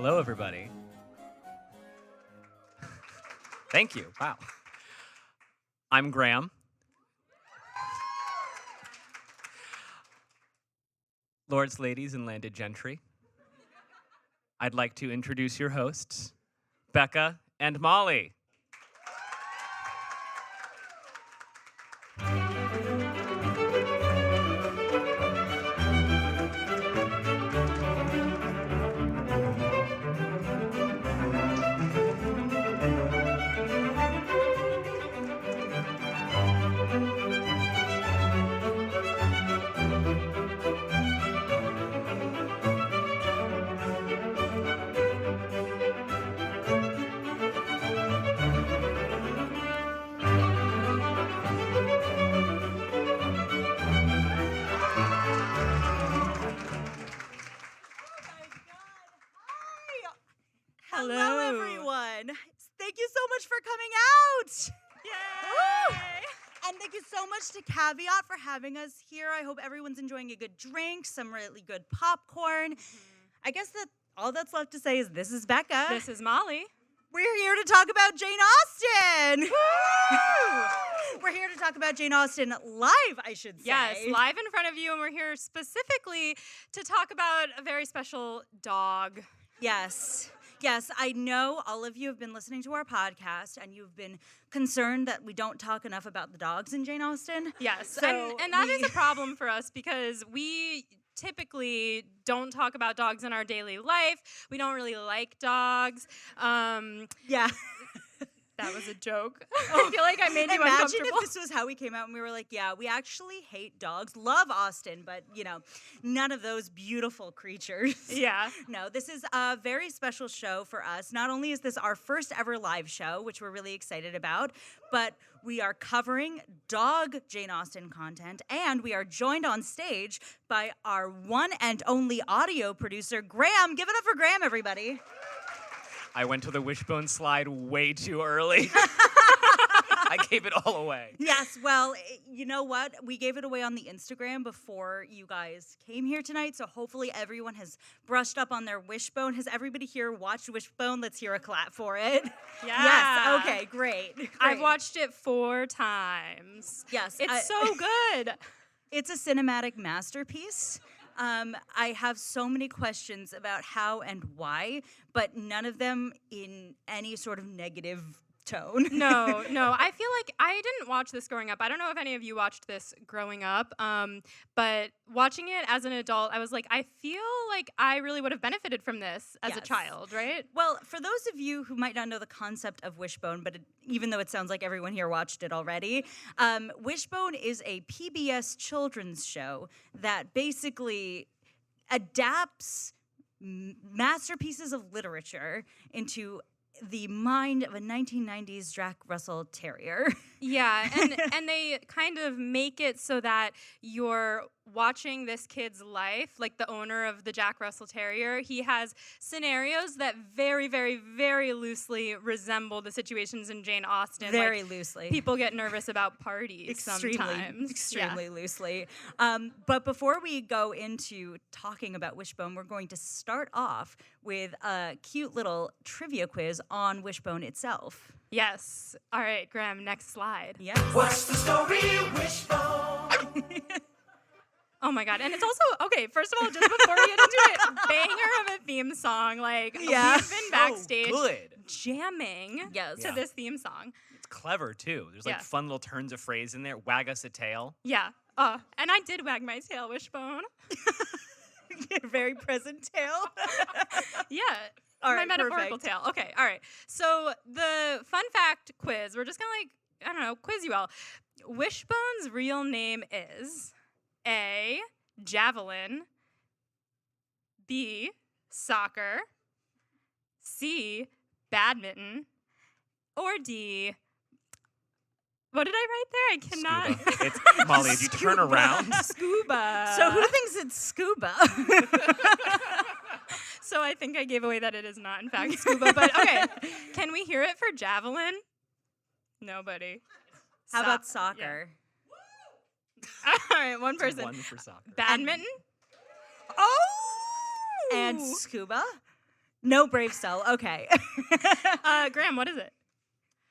Hello, everybody. Thank you. Wow. I'm Graham. Lords, ladies, and landed gentry, I'd like to introduce your hosts, Becca and Molly. Hello, everyone. Thank you so much for coming out. Yay! And thank you so much to Caveat for having us here. I hope everyone's enjoying a good drink, some really good popcorn. I guess that all that's left to say is this is Becca. This is Molly. We're here to talk about Jane Austen. Woo! We're here to talk about Jane Austen live, I should say. Yes, live in front of you, and we're here specifically to talk about a very special dog. Yes. Yes, I know all of you have been listening to our podcast and you've been concerned that we don't talk enough about the dogs in Jane Austen. Yes, So and that is a problem for us because we typically don't talk about dogs in our daily life. We don't really like dogs. Yeah. That was a joke. I feel like I made you Imagine uncomfortable. if this was how we came out and we were like, yeah, we actually hate dogs, love Austen, but, you know, none of those beautiful creatures. Yeah. No, this is a very special show for us. Not only is this our first ever live show, which we're really excited about, but we are covering dog Jane Austen content, and we are joined on stage by our one and only audio producer, Graham. Give it up for Graham, everybody. I went to the Wishbone slide way too early. I gave it all away. Yes, well, you know what? We gave it away on the Instagram before you guys came here tonight, so hopefully everyone has brushed up on their Wishbone. Has everybody here watched Wishbone? Let's hear a clap for it. Yeah. Yes, okay, great. I've watched it 4 times. Yes. It's so good. It's a cinematic masterpiece. I have so many questions about how and why, but none of them in any sort of negative tone. No. I feel like I didn't watch this growing up. I don't know if any of you watched this growing up, but watching it as an adult, I was like, I feel like I really would have benefited from this as a Yes. child, right? Well, for those of you who might not know the concept of Wishbone, but even though it sounds like everyone here watched it already, Wishbone is a PBS children's show that basically adapts masterpieces of literature into the mind of a 1990s Jack Russell Terrier. Yeah, and they kind of make it so that you're watching this kid's life, like the owner of the Jack Russell Terrier. He has scenarios that very, very, very loosely resemble the situations in Jane Austen. Very like, loosely. People get nervous about parties sometimes. Extremely loosely. But before we go into talking about Wishbone, we're going to start off with a cute little trivia quiz on Wishbone itself. Yes. All right, Graham, next slide. Yes. What's the story, Wishbone? Oh my God. And it's also, okay, first of all, just before we get into it, banger of a theme song. Like, Yeah. we've been backstage Good. jamming Yes. to this theme song. It's clever, too. There's like Yeah. fun little turns of phrase in there. Wag us a tail. Yeah. And I did wag my tail, Wishbone. Very present tale. Yeah. All my right, metaphorical perfect. tail. Okay, all right. So the fun fact quiz, we're just gonna I don't know, quiz you all. Wishbone's real name is A, javelin, B, soccer, C, badminton, or D, what did I write there? I cannot. Scuba. It's Molly, if you turn around. Scuba. So who thinks it's scuba? So I think I gave away that it is not, in fact, scuba. But okay, can we hear it for javelin? Nobody. How about soccer? Yeah. All right, one person. One for soccer. Badminton? Oh! And scuba? No brave cell. Okay. Graham, what is it?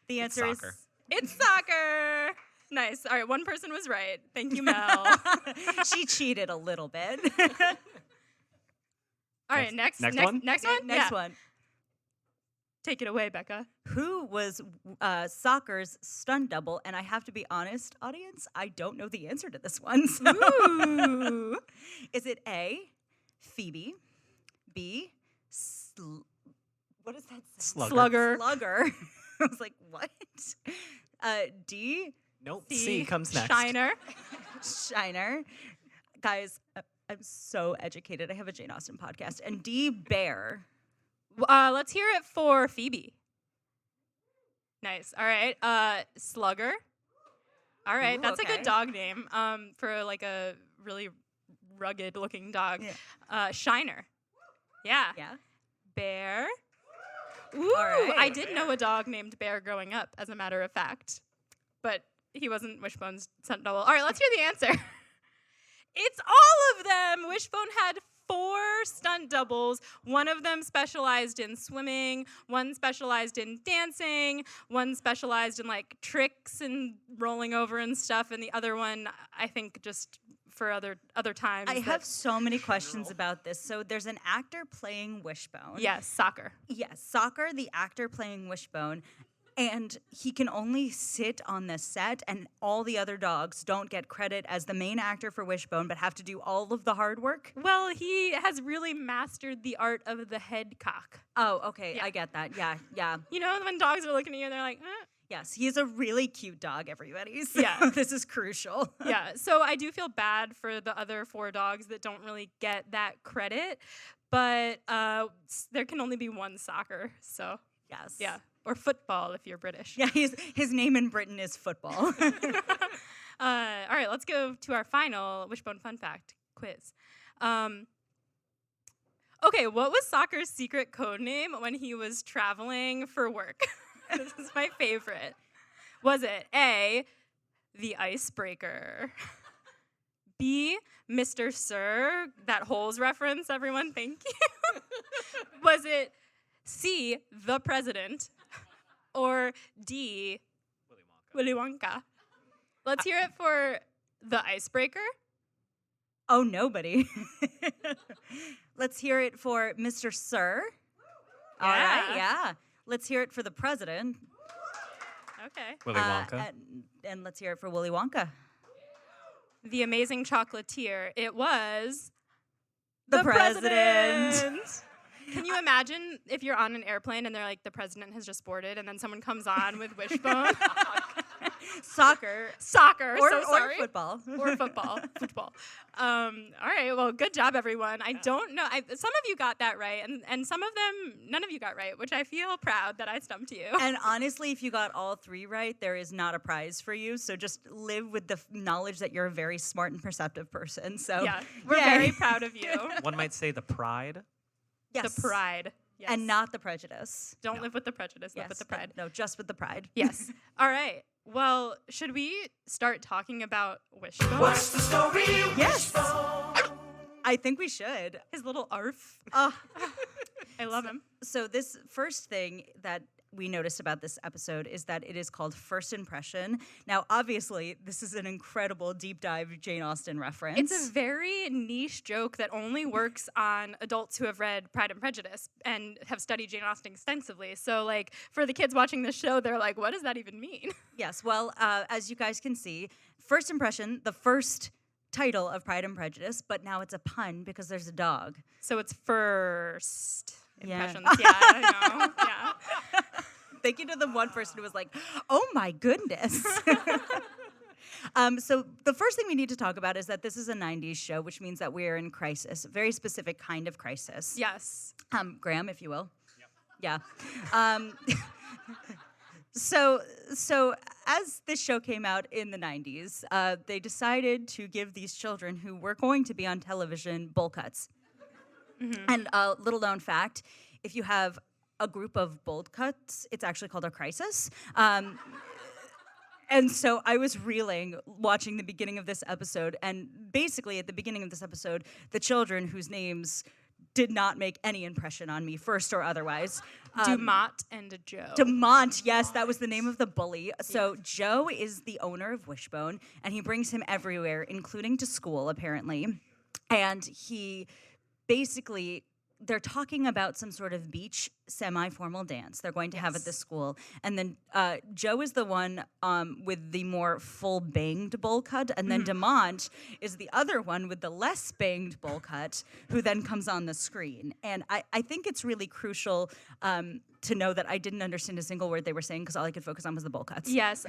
The answer is soccer. It's soccer. Nice. All right, one person was right. Thank you, Mel. she cheated a little bit. All right, next one? Next one? Next Yeah. one. Take it away, Becca. Who was soccer's stunt double? And I have to be honest, audience, I don't know the answer to this one. So. Ooh. Is it A, Phoebe, B, what is that? Slugger. Slugger. I was like, what? D, Nope. C, C comes next. Shiner. Shiner. Guys, I'm so educated. I have a Jane Austen podcast. And D, Bear. Let's hear it for Phoebe. Nice. All right. Slugger. All right. Ooh, That's a okay. good dog name. For like a really rugged looking dog. Yeah. Shiner. Yeah. Yeah. Bear. Ooh, right. I did know a dog named Bear growing up, as a matter of fact. But he wasn't Wishbone's stunt double. All right, let's hear the answer. It's all of them. Wishbone had 4 stunt doubles. One of them specialized in swimming, one specialized in dancing, one specialized in like tricks and rolling over and stuff, and the other one, I think, just for other times. I have so many questions about this. So there's an actor playing Wishbone. Yes, soccer. Yes, Soccer, the actor playing Wishbone. And he can only sit on the set, and all the other dogs don't get credit as the main actor for Wishbone, but have to do all of the hard work. Well, he has really mastered the art of the head cock. Oh, okay, Yeah. I get that. Yeah. You know, when dogs are looking at you, they're like, Yes, he's a really cute dog, everybody. So Yeah. this is crucial. Yeah, so I do feel bad for the other 4 dogs that don't really get that credit, but there can only be one soccer, so Yes. yeah, or football if you're British. Yeah, his name in Britain is football. All right, let's go to our final Wishbone fun fact quiz. Okay, what was Soccer's secret code name when he was traveling for work? This is my favorite. Was it A, the icebreaker? B, Mr. Sir, that holes reference, everyone, thank you. Was it C, the president? Or D, Willy Wonka? Let's hear it for the icebreaker. Oh, nobody. Let's hear it for Mr. Sir. All right, yeah. Let's hear it for the president. Okay. Willy Wonka. And let's hear it for Willy Wonka. The amazing chocolatier. It was The president. Can you imagine if you're on an airplane and they're like, the president has just boarded, and then someone comes on with Wishbone? Soccer. Soccer. Or, so or sorry. football. Or football. Football. All right. Well, good job, everyone. I don't know. Some of you got that right, and some of them, none of you got right, which I feel proud that I stumped you. And honestly, if you got all 3 right, there is not a prize for you. So just live with the knowledge that you're a very smart and perceptive person. So Yeah, we're yay. very proud of you. One might say the pride. Yes. The pride. Yes. And not the prejudice. Don't live with the prejudice, live Yes, with the pride. No, just with the pride. Yes. All right. Well, should we start talking about Wishbone? What's the story? Yes. Wishbone. I think we should. His little arf. Oh. I love him. So this first thing that we noticed about this episode is that it is called First Impression. Now, obviously, this is an incredible deep dive Jane Austen reference. It's a very niche joke that only works on adults who have read Pride and Prejudice and have studied Jane Austen extensively. So, like, for the kids watching this show, they're like, what does that even mean? Yes, well, as you guys can see, First Impression, the first title of Pride and Prejudice, but now it's a pun because there's a dog. So it's first Yeah. impressions. Yeah, I know. Yeah. Thank you to the one person who was like, oh my goodness. So the first thing we need to talk about is that this is a 90s show, which means that we're in crisis, a very specific kind of crisis. Yes. Graham, if you will. Yep. Yeah. So as this show came out in the 90s, they decided to give these children who were going to be on television bowl cuts. Mm-hmm. And a little known fact, if you have a group of bowl cuts, it's actually called a crisis. And so I was reeling watching the beginning of this episode, and basically at the beginning of this episode, the children whose names did not make any impression on me, first or otherwise. Dumont and Joe. Dumont, yes, that was the name of the bully. So Joe is the owner of Wishbone, and he brings him everywhere, including to school, apparently. And he basically, they're talking about some sort of beach semi-formal dance they're going to have at this school. And then Joe is the one with the more full banged bowl cut. And then Dumont is the other one with the less banged bowl cut, who then comes on the screen. And I think it's really crucial to know that I didn't understand a single word they were saying because all I could focus on was the bowl cuts. Yes,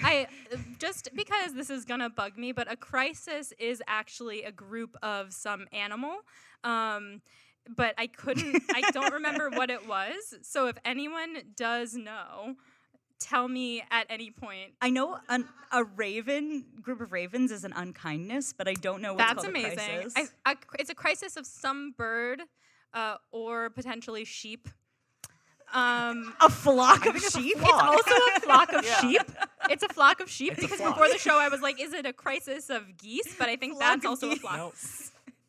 just because this is gonna bug me, but a crisis is actually a group of some animal. But I don't remember what it was. So if anyone does know, tell me at any point. I know a group of ravens is an unkindness, but I don't know what's That's called amazing. a crisis. It's a crisis of some bird or potentially sheep. A flock of sheep? It's also a flock of sheep. It's a flock of sheep because before the show I was like, is it a crisis of geese? But I think that's also a flock. Nope.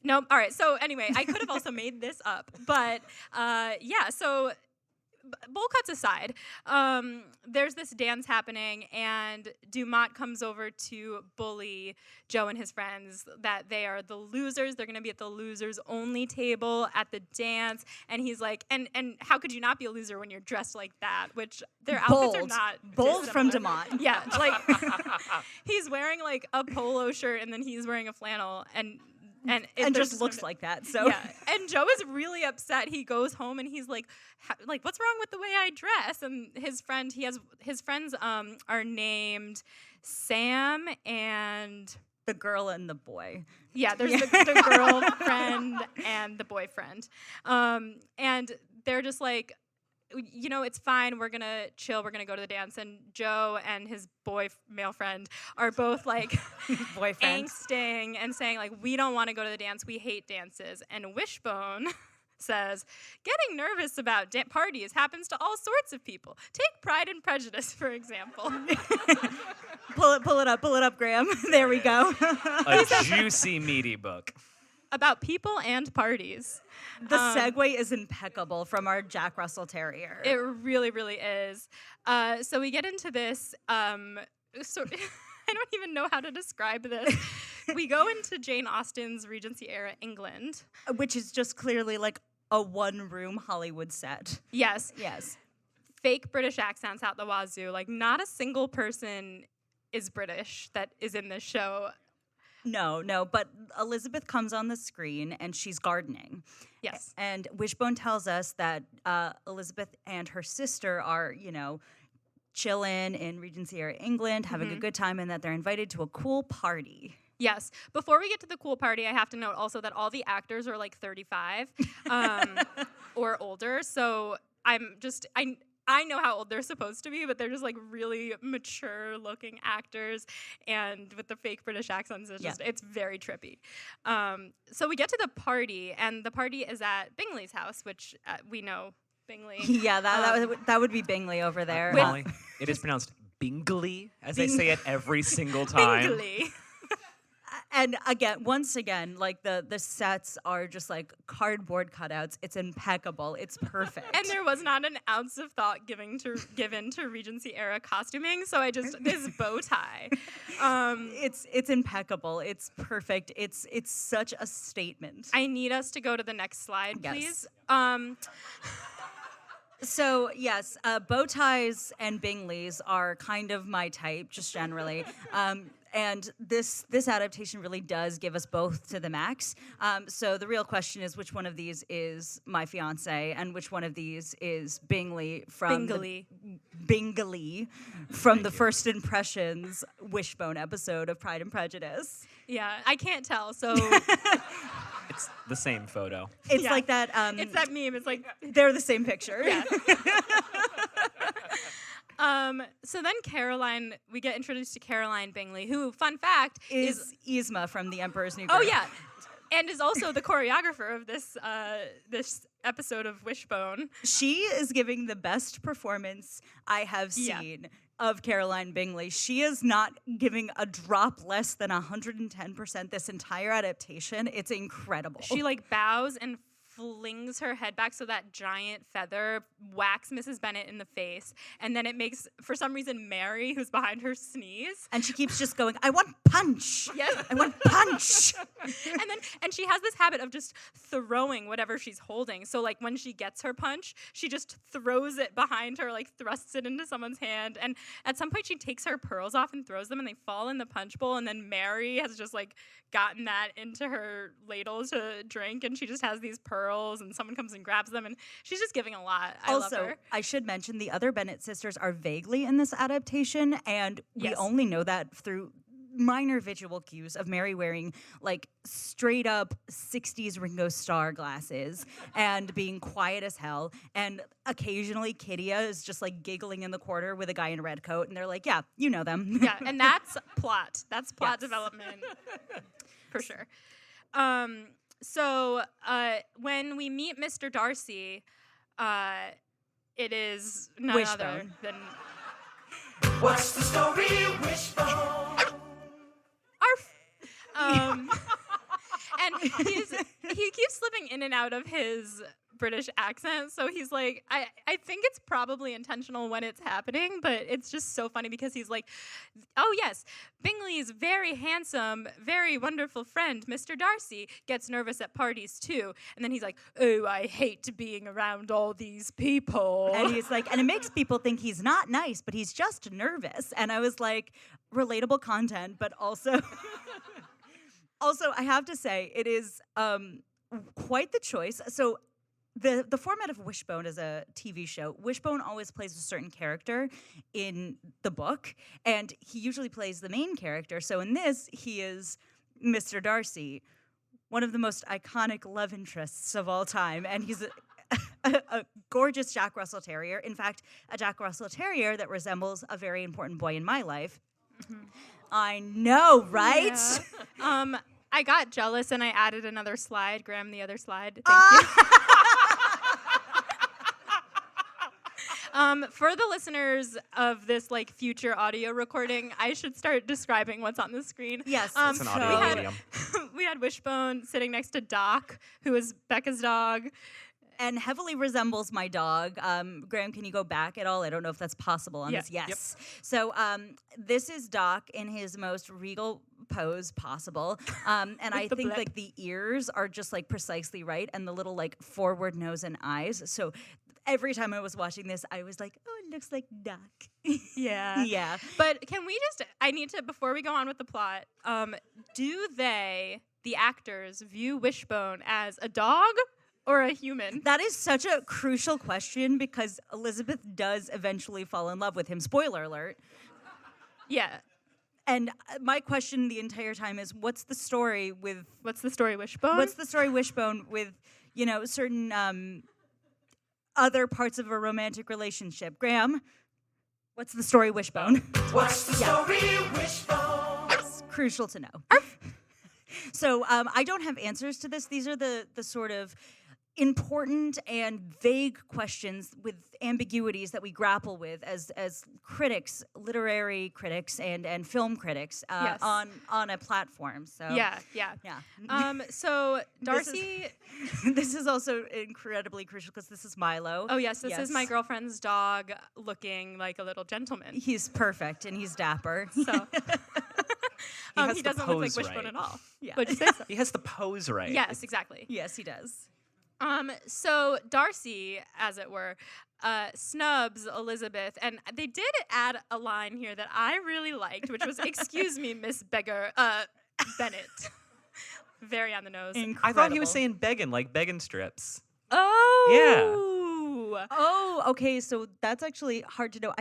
Nope. All right. So anyway, I could have also made this up, but yeah. So bowl cuts aside, there's this dance happening, and Dumont comes over to bully Joe and his friends that they are the losers. They're going to be at the losers only table at the dance, and he's like, and how could you not be a loser when you're dressed like that? Which their outfits are not bold from dissimilar. Dumont. Yeah, like he's wearing like a polo shirt, and then he's wearing a flannel, and And just looks like that. So yeah, and Joe is really upset. He goes home and he's like, what's wrong with the way I dress? And his friends are named Sam and the girl and the boy. Yeah, there's the girlfriend and the boyfriend, and they're just like, you know, it's fine. We're gonna chill. We're gonna go to the dance. And Joe and his male friend are both like angsting and saying like, we don't want to go to the dance. We hate dances. And Wishbone says, getting nervous about parties happens to all sorts of people. Take Pride and Prejudice, for example. Pull it up, Graham. There we go. A juicy, meaty book. About people and parties. The segue is impeccable from our Jack Russell Terrier. It really, really is. So we get into this. So I don't even know how to describe this. We go into Jane Austen's Regency era England, which is just clearly like a one-room Hollywood set. Yes. Yes. Fake British accents out the wazoo. Like, not a single person is British that is in this show. No, but Elizabeth comes on the screen and she's gardening. Yes. And Wishbone tells us that Elizabeth and her sister are, chilling in Regency era England, having a good time, and that they're invited to a cool party. Yes. Before we get to the cool party, I have to note also that all the actors are like 35 or older. So I know how old they're supposed to be, but they're just like really mature looking actors, and with the fake British accents, it's very trippy. So we get to the party, and the party is at Bingley's house, which we know Bingley. Yeah, that would be Bingley over there. Molly, it is pronounced Bingley, as they say it every single time. Bingley. And once again, like the sets are just like cardboard cutouts. It's impeccable. It's perfect. And there was not an ounce of thought given to Regency era costuming. So this bow tie. It's impeccable. It's perfect. It's such a statement. I need us to go to the next slide, please. So yes, bow ties and Bingleys are kind of my type, just generally. And this adaptation really does give us both to the max. So the real question is, which one of these is my fiance, and which one of these is Bingley from Bingley from the First Impressions Wishbone episode of Pride and Prejudice? Yeah, I can't tell. So It's the same photo. It's like that. It's that meme. It's like they're the same picture. Yeah. So then Caroline, we get introduced to Caroline Bingley, who, fun fact, is Yzma from The Emperor's New Groove. Oh yeah, and is also the choreographer of this episode of Wishbone. She is giving the best performance I have seen of Caroline Bingley. She is not giving a drop less than 110% this entire adaptation. It's incredible. She like bows and flings her head back so that giant feather whacks Mrs. Bennet in the face. And then it makes, for some reason, Mary, who's behind her, sneeze. And she keeps just going, I want punch. Yes. I want punch. and she has this habit of just throwing whatever she's holding. So like when she gets her punch, she just throws it behind her, like thrusts it into someone's hand. And at some point she takes her pearls off and throws them and they fall in the punch bowl. And then Mary has just like gotten that into her ladle to drink, and she just has these pearls and someone comes and grabs them, and she's just giving a lot. I love her. I should mention the other Bennett sisters are vaguely in this adaptation, and we only know that through minor visual cues of Mary wearing like straight up 60s Ringo Starr glasses and being quiet as hell, and occasionally Kittia is just like giggling in the corner with a guy in a red coat, and they're like, yeah, you know them. Yeah, and that's plot. That's plot development for sure. So when we meet Mr. Darcy, it is none Wishbone. other than What's the story, Wishbone? and he keeps slipping in and out of his British accent, so he's like, I think it's probably intentional when it's happening, but it's just so funny because he's like, oh yes, Bingley's very handsome, very wonderful friend, Mr. Darcy, gets nervous at parties too, and then he's like, oh, I hate being around all these people. And he's like, and it makes people think he's not nice, but he's just nervous. And I was like, relatable content, but also I have to say, it is quite the choice. So the format of Wishbone as a TV show, Wishbone always plays a certain character in the book, and he usually plays the main character. So in this, he is Mr. Darcy, one of the most iconic love interests of all time, and he's a gorgeous Jack Russell Terrier. In fact, a Jack Russell Terrier that resembles a very important boy in my life. Mm-hmm. I know, right? Yeah. I got jealous and I added another slide. Graham, the other slide. Thank you. For the listeners of this like future audio recording, I should start describing what's on the screen. Yes, It's an audio medium. We had Wishbone sitting next to Doc, who is Becca's dog. And heavily resembles my dog. Graham, can you go back at all? I don't know if that's possible on this. Yes. Yep. So this is Doc in his most regal pose possible. And I think like the ears are just like precisely right, and the little like forward nose and eyes. So every time I was watching this, I was like, oh, it looks like Doc. Yeah. Yeah. But can we just, I need to, before we go on with the plot, do they, the actors, view Wishbone as a dog or a human? That is such a crucial question because Elizabeth does eventually fall in love with him. Spoiler alert. Yeah. And my question the entire time is, what's the story with... What's the story, Wishbone? What's the story, Wishbone, with, you know, certain other parts of a romantic relationship? Graham, what's the story, Wishbone? What's the story, Wishbone? It's crucial to know. So I don't have answers to this. These are the sort of important and vague questions with ambiguities that we grapple with as critics, literary critics and film critics Yes. on a platform. So Yeah. So Darcy. This is also incredibly crucial because this is Milo. Oh yes, this is my girlfriend's dog, looking like a little gentleman. He's perfect and he's dapper. So has he the doesn't look like pose Wishbone right. at all. Yeah. Would you say so? He has the pose right. Yes, exactly. Yes, he does. So Darcy, as it were, snubs Elizabeth, and they did add a line here that I really liked, which was, "Excuse me, Miss Bennett." Very on the nose. I thought he was saying begging, like begging strips. Oh. Oh, okay. So that's actually hard to know.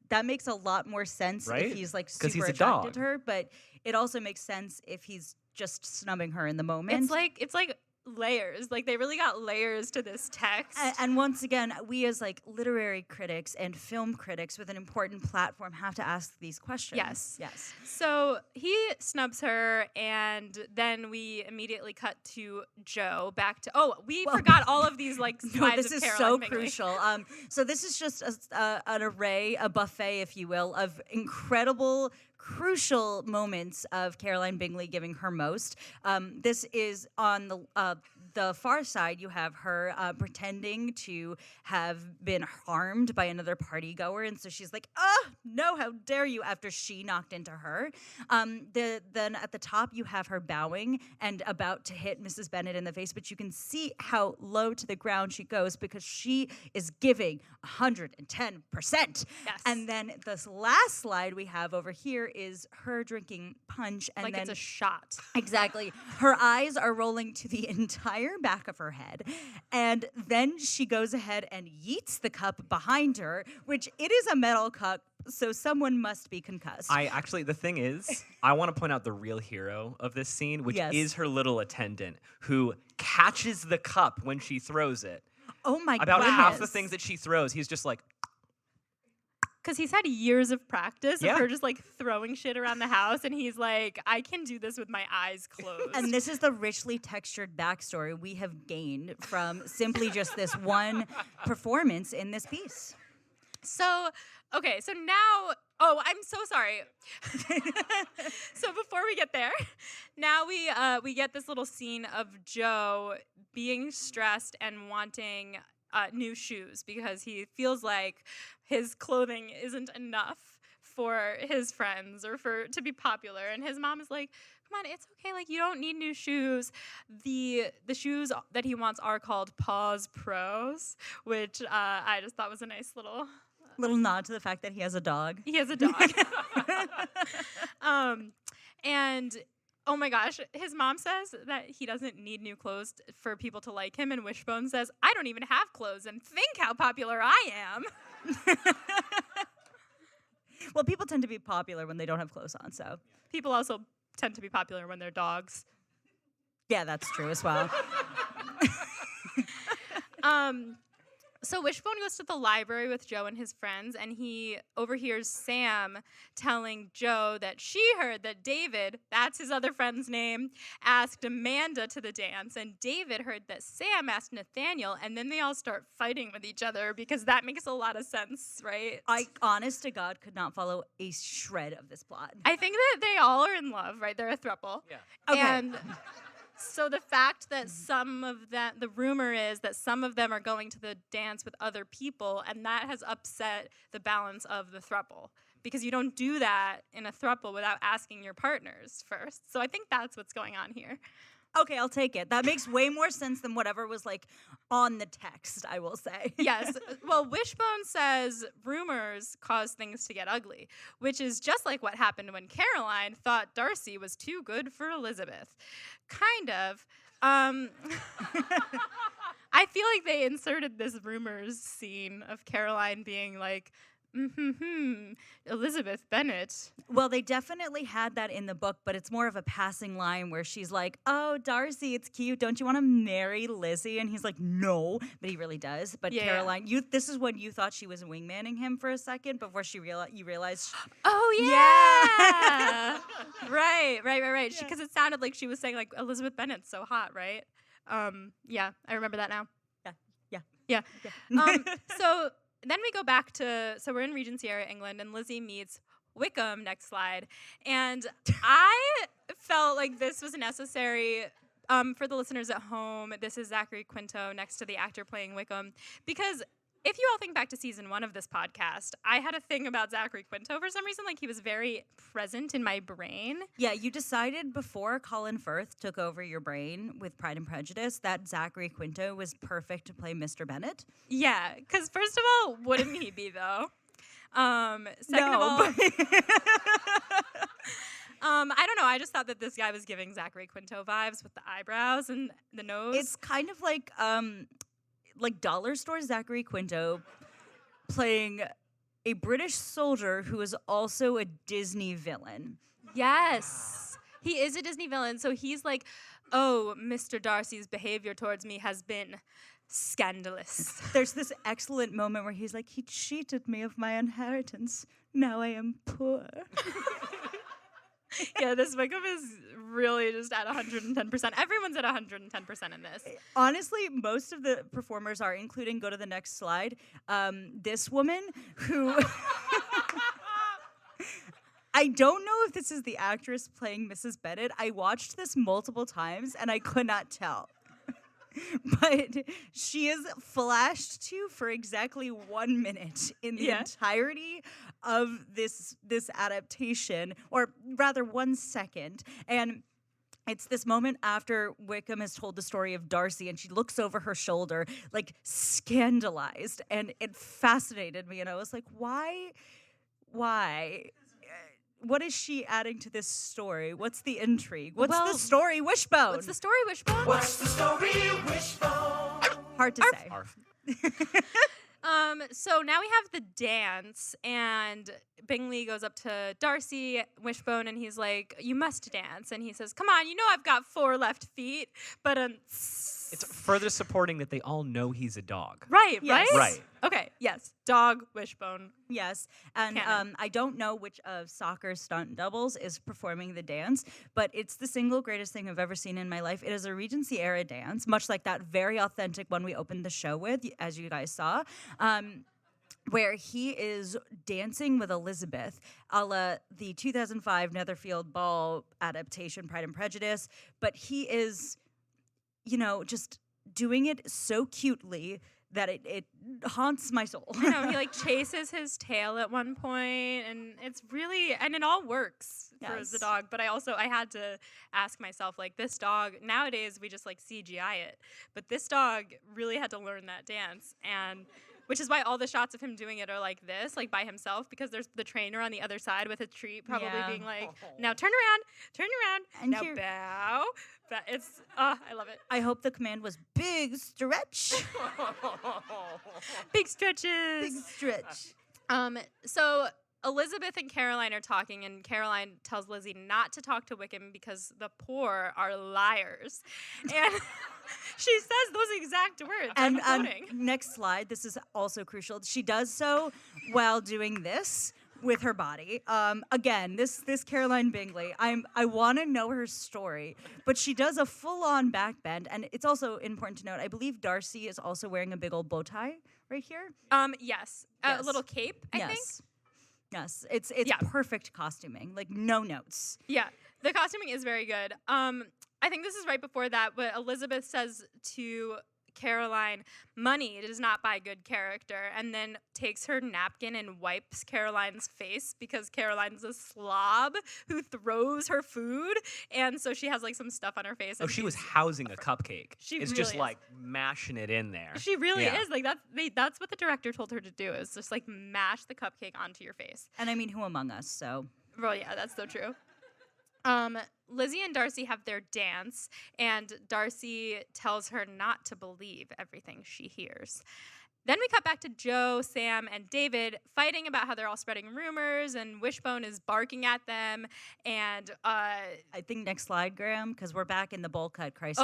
That makes a lot more sense Right? if he's like 'Cause super he's a attracted dog. to her, but it also makes sense if he's just snubbing her in the moment. It's like layers. Like they really got layers to this text. And once again, we as like literary critics and film critics with an important platform have to ask these questions. Yes. So he snubs her, and then we immediately cut to Joe. Back to we forgot all of these like No, wives this of is Caroline so Bingley. crucial. So this is just an array, a buffet, if you will, of incredible, crucial moments of Caroline Bingley giving her most. This is on the far side, you have her pretending to have been harmed by another party goer, and so she's like, "Oh no, how dare you!" After she knocked into her. Then at the top, you have her bowing and about to hit Mrs. Bennet in the face, but you can see how low to the ground she goes because she is giving 110%. Yes. And then this last slide we have over here is her drinking punch, and Like then it's a shot. exactly. Her eyes are rolling to the entire back of her head. And then she goes ahead and yeets the cup behind her, which it is a metal cup, so someone must be concussed. The thing is, I want to point out the real hero of this scene, which Yes. is her little attendant who catches the cup when she throws it. Oh my god. About half the things that she throws, he's just like, Because he's had years of practice Yeah. of her just like throwing shit around the house, and he's like, I can do this with my eyes closed. And this is the richly textured backstory we have gained from simply just this one performance in this piece. So, okay, so now, oh, I'm so sorry. So before we get there, now we get this little scene of Joe being stressed and wanting new shoes because he feels like his clothing isn't enough for his friends or to be popular, and his mom is like, come on, it's okay, like you don't need new shoes. The shoes that he wants are called Paws Pros, which I just thought was a nice little Nod to the fact that he has a dog. he has a dog. And oh my gosh, his mom says that he doesn't need new clothes for people to like him, and Wishbone says, I don't even have clothes, and think how popular I am. Well, people tend to be popular when they don't have clothes on, so. People also tend to be popular when they're dogs. Yeah, that's true as well. So Wishbone goes to the library with Joe and his friends, and he overhears Sam telling Joe that she heard that David, that's his other friend's name, asked Amanda to the dance, and David heard that Sam asked Nathaniel, and then they all start fighting with each other because that makes a lot of sense, right? I, honest to God, could not follow a shred of this plot. I think that they all are in love, right? They're a throuple. Yeah. Okay. And so the fact that the rumor is that some of them are going to the dance with other people, and that has upset the balance of the throuple. Because you don't do that in a throuple without asking your partners first. So I think that's what's going on here. Okay, I'll take it. That makes way more sense than whatever was like on the text, I will say. Yes. Well, Wishbone says rumors cause things to get ugly, which is just like what happened when Caroline thought Darcy was too good for Elizabeth. Kind of. I feel like they inserted this rumors scene of Caroline being like, Elizabeth Bennet. Well, they definitely had that in the book, but it's more of a passing line where she's like, oh, Darcy, it's cute. Don't you want to marry Lizzie? And he's like, no, but he really does. But Yeah. Caroline, this is when you thought she was wingmanning him for a second before you realized. Oh, yeah. right. Because it sounded like she was saying, like, Elizabeth Bennet's so hot, right? Yeah, I remember that now. Yeah. So then we go back so we're in Regency area, England, and Lizzie meets Wickham, next slide. And I felt like this was necessary for the listeners at home. This is Zachary Quinto next to the actor playing Wickham. Because if you all think back to season 1 of this podcast, I had a thing about Zachary Quinto for some reason. Like, he was very present in my brain. Yeah, you decided before Colin Firth took over your brain with Pride and Prejudice that Zachary Quinto was perfect to play Mr. Bennet. Yeah, because first of all, wouldn't he be, though? Second of all, I don't know. I just thought that this guy was giving Zachary Quinto vibes with the eyebrows and the nose. It's kind of like dollar store Zachary Quinto playing a British soldier who is also a Disney villain. Yes. He is a Disney villain, so he's like, oh, Mr. Darcy's behavior towards me has been scandalous. There's this excellent moment where he's like, he cheated me of my inheritance. Now I am poor. Yeah, this Wickham is really just at 110%. Everyone's at 110% in this. Honestly, most of the performers are, including, go to the next slide, this woman who... I don't know if this is the actress playing Mrs. Bennet. I watched this multiple times, and I could not tell. but she is flashed to for exactly 1 minute in the entirety of this adaptation, or rather 1 second. And it's this moment after Wickham has told the story of Darcy, and she looks over her shoulder, like scandalized, and it fascinated me. And I was like, why? What is she adding to this story? What's the intrigue? What's the story, Wishbone? What's the story, Wishbone? What's the story, Wishbone? Hard to say. Arf. So now we have the dance, and Bingley goes up to Darcy, Wishbone, and he's like, "You must dance." And he says, "Come on, you know I've got 4 left feet." But It's further supporting that they all know he's a dog. right, Yes. right, Right. Okay, yes, dog, Wishbone. Yes, and Canon. I don't know which of soccer stunt doubles is performing the dance, but it's the single greatest thing I've ever seen in my life. It is a Regency era dance, much like that very authentic one we opened the show with, as you guys saw, where he is dancing with Elizabeth, a la the 2005 Netherfield Ball adaptation, Pride and Prejudice, but he is, just doing it so cutely that it haunts my soul. You know, he like chases his tail at one point, and it's really, and it all works for Yes. the dog. But I had to ask myself, like, this dog, nowadays we just like CGI it, but this dog really had to learn that dance, and which is why all the shots of him doing it are like this, like by himself, because there's the trainer on the other side with his treat probably Yeah. being like, now turn around, And now here- bow. But it's, I love it. I hope the command was big stretch. Big stretches. Big stretch. So Elizabeth and Caroline are talking, and Caroline tells Lizzie not to talk to Wickham because the poor are liars. And she says those exact words. And I'm quoting. next slide, this is also crucial. She does so while doing this with her body. Again, this Caroline Bingley, I want to know her story, but she does a full-on back bend, and it's also important to note, I believe Darcy is also wearing a big old bow tie right here. Yes. A Yes. little cape, I think. Yes, it's Yeah. perfect costuming, like no notes. Yeah, the costuming is very good. I think this is right before that, but Elizabeth says to Caroline, "Money does not buy good character," and then takes her napkin and wipes Caroline's face because Caroline's a slob who throws her food, and so she has like some stuff on her face. Oh, and she was she's- housing a cupcake. She it's really just is. like mashing it in there. She really Yeah. is like that's what the director told her to do, is just like mash the cupcake onto your face. And I mean, who among us? So Well, yeah, that's so true. Lizzie and Darcy have their dance, and Darcy tells her not to believe everything she hears. Then we cut back to Joe, Sam, and David fighting about how they're all spreading rumors, and Wishbone is barking at them. And I think next slide, Graham, because we're back in the bowl cut crisis.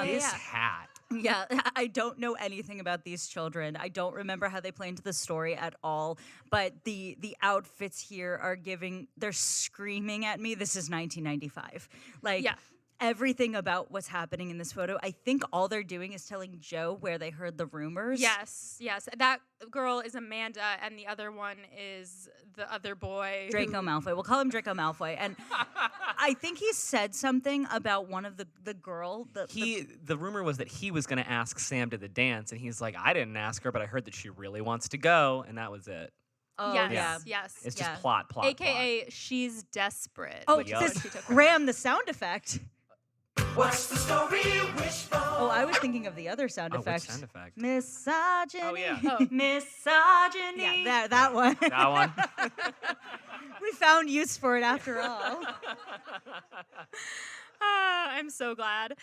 His hat. Yeah, I don't know anything about these children. I don't remember how they play into the story at all. But the outfits here are they're screaming at me. This is 1995. Like, Yeah. everything about what's happening in this photo, I think all they're doing is telling Joe where they heard the rumors. Yes. That girl is Amanda, and the other one is the other boy. Draco Malfoy. We'll call him Draco Malfoy. And I think he said something about one of the girl. The rumor was that he was going to ask Sam to the dance, and he's like, I didn't ask her, but I heard that she really wants to go, and that was it. Oh, Yes, yeah. yes. It's Yeah. just plot. AKA, she's desperate. Oh, which is Yup. what this she took her. Graham, the sound effect. What's the story, Wishbone? Oh, I was thinking of the other sound Oh, which effect. sound effect? Misogyny. Oh, yeah. Oh. Yeah, Misogyny. that one. That one. We found use for it after all. I'm so glad.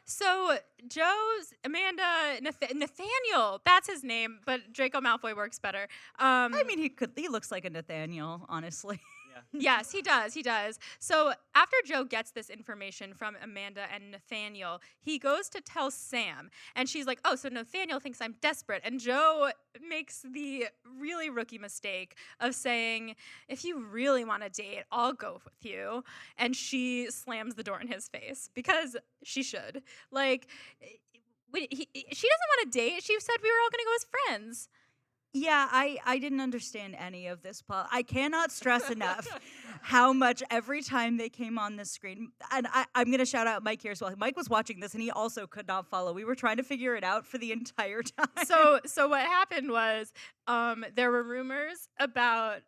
So Joe's Amanda Nathaniel, that's his name, but Draco Malfoy works better. I mean, he looks like a Nathaniel, honestly. Yes, he does. So after Joe gets this information from Amanda and Nathaniel, he goes to tell Sam, and she's like, "Oh, so Nathaniel thinks I'm desperate." And Joe makes the really rookie mistake of saying, "If you really want to date, I'll go with you." And she slams the door in his face because she should. Like, she doesn't want to date. She said we were all going to go as friends. Yeah, I didn't understand any of this plot. I cannot stress enough how much every time they came on the screen, and I'm going to shout out Mike here as well. Mike was watching this and he also could not follow. We were trying to figure it out for the entire time. So what happened was there were rumors about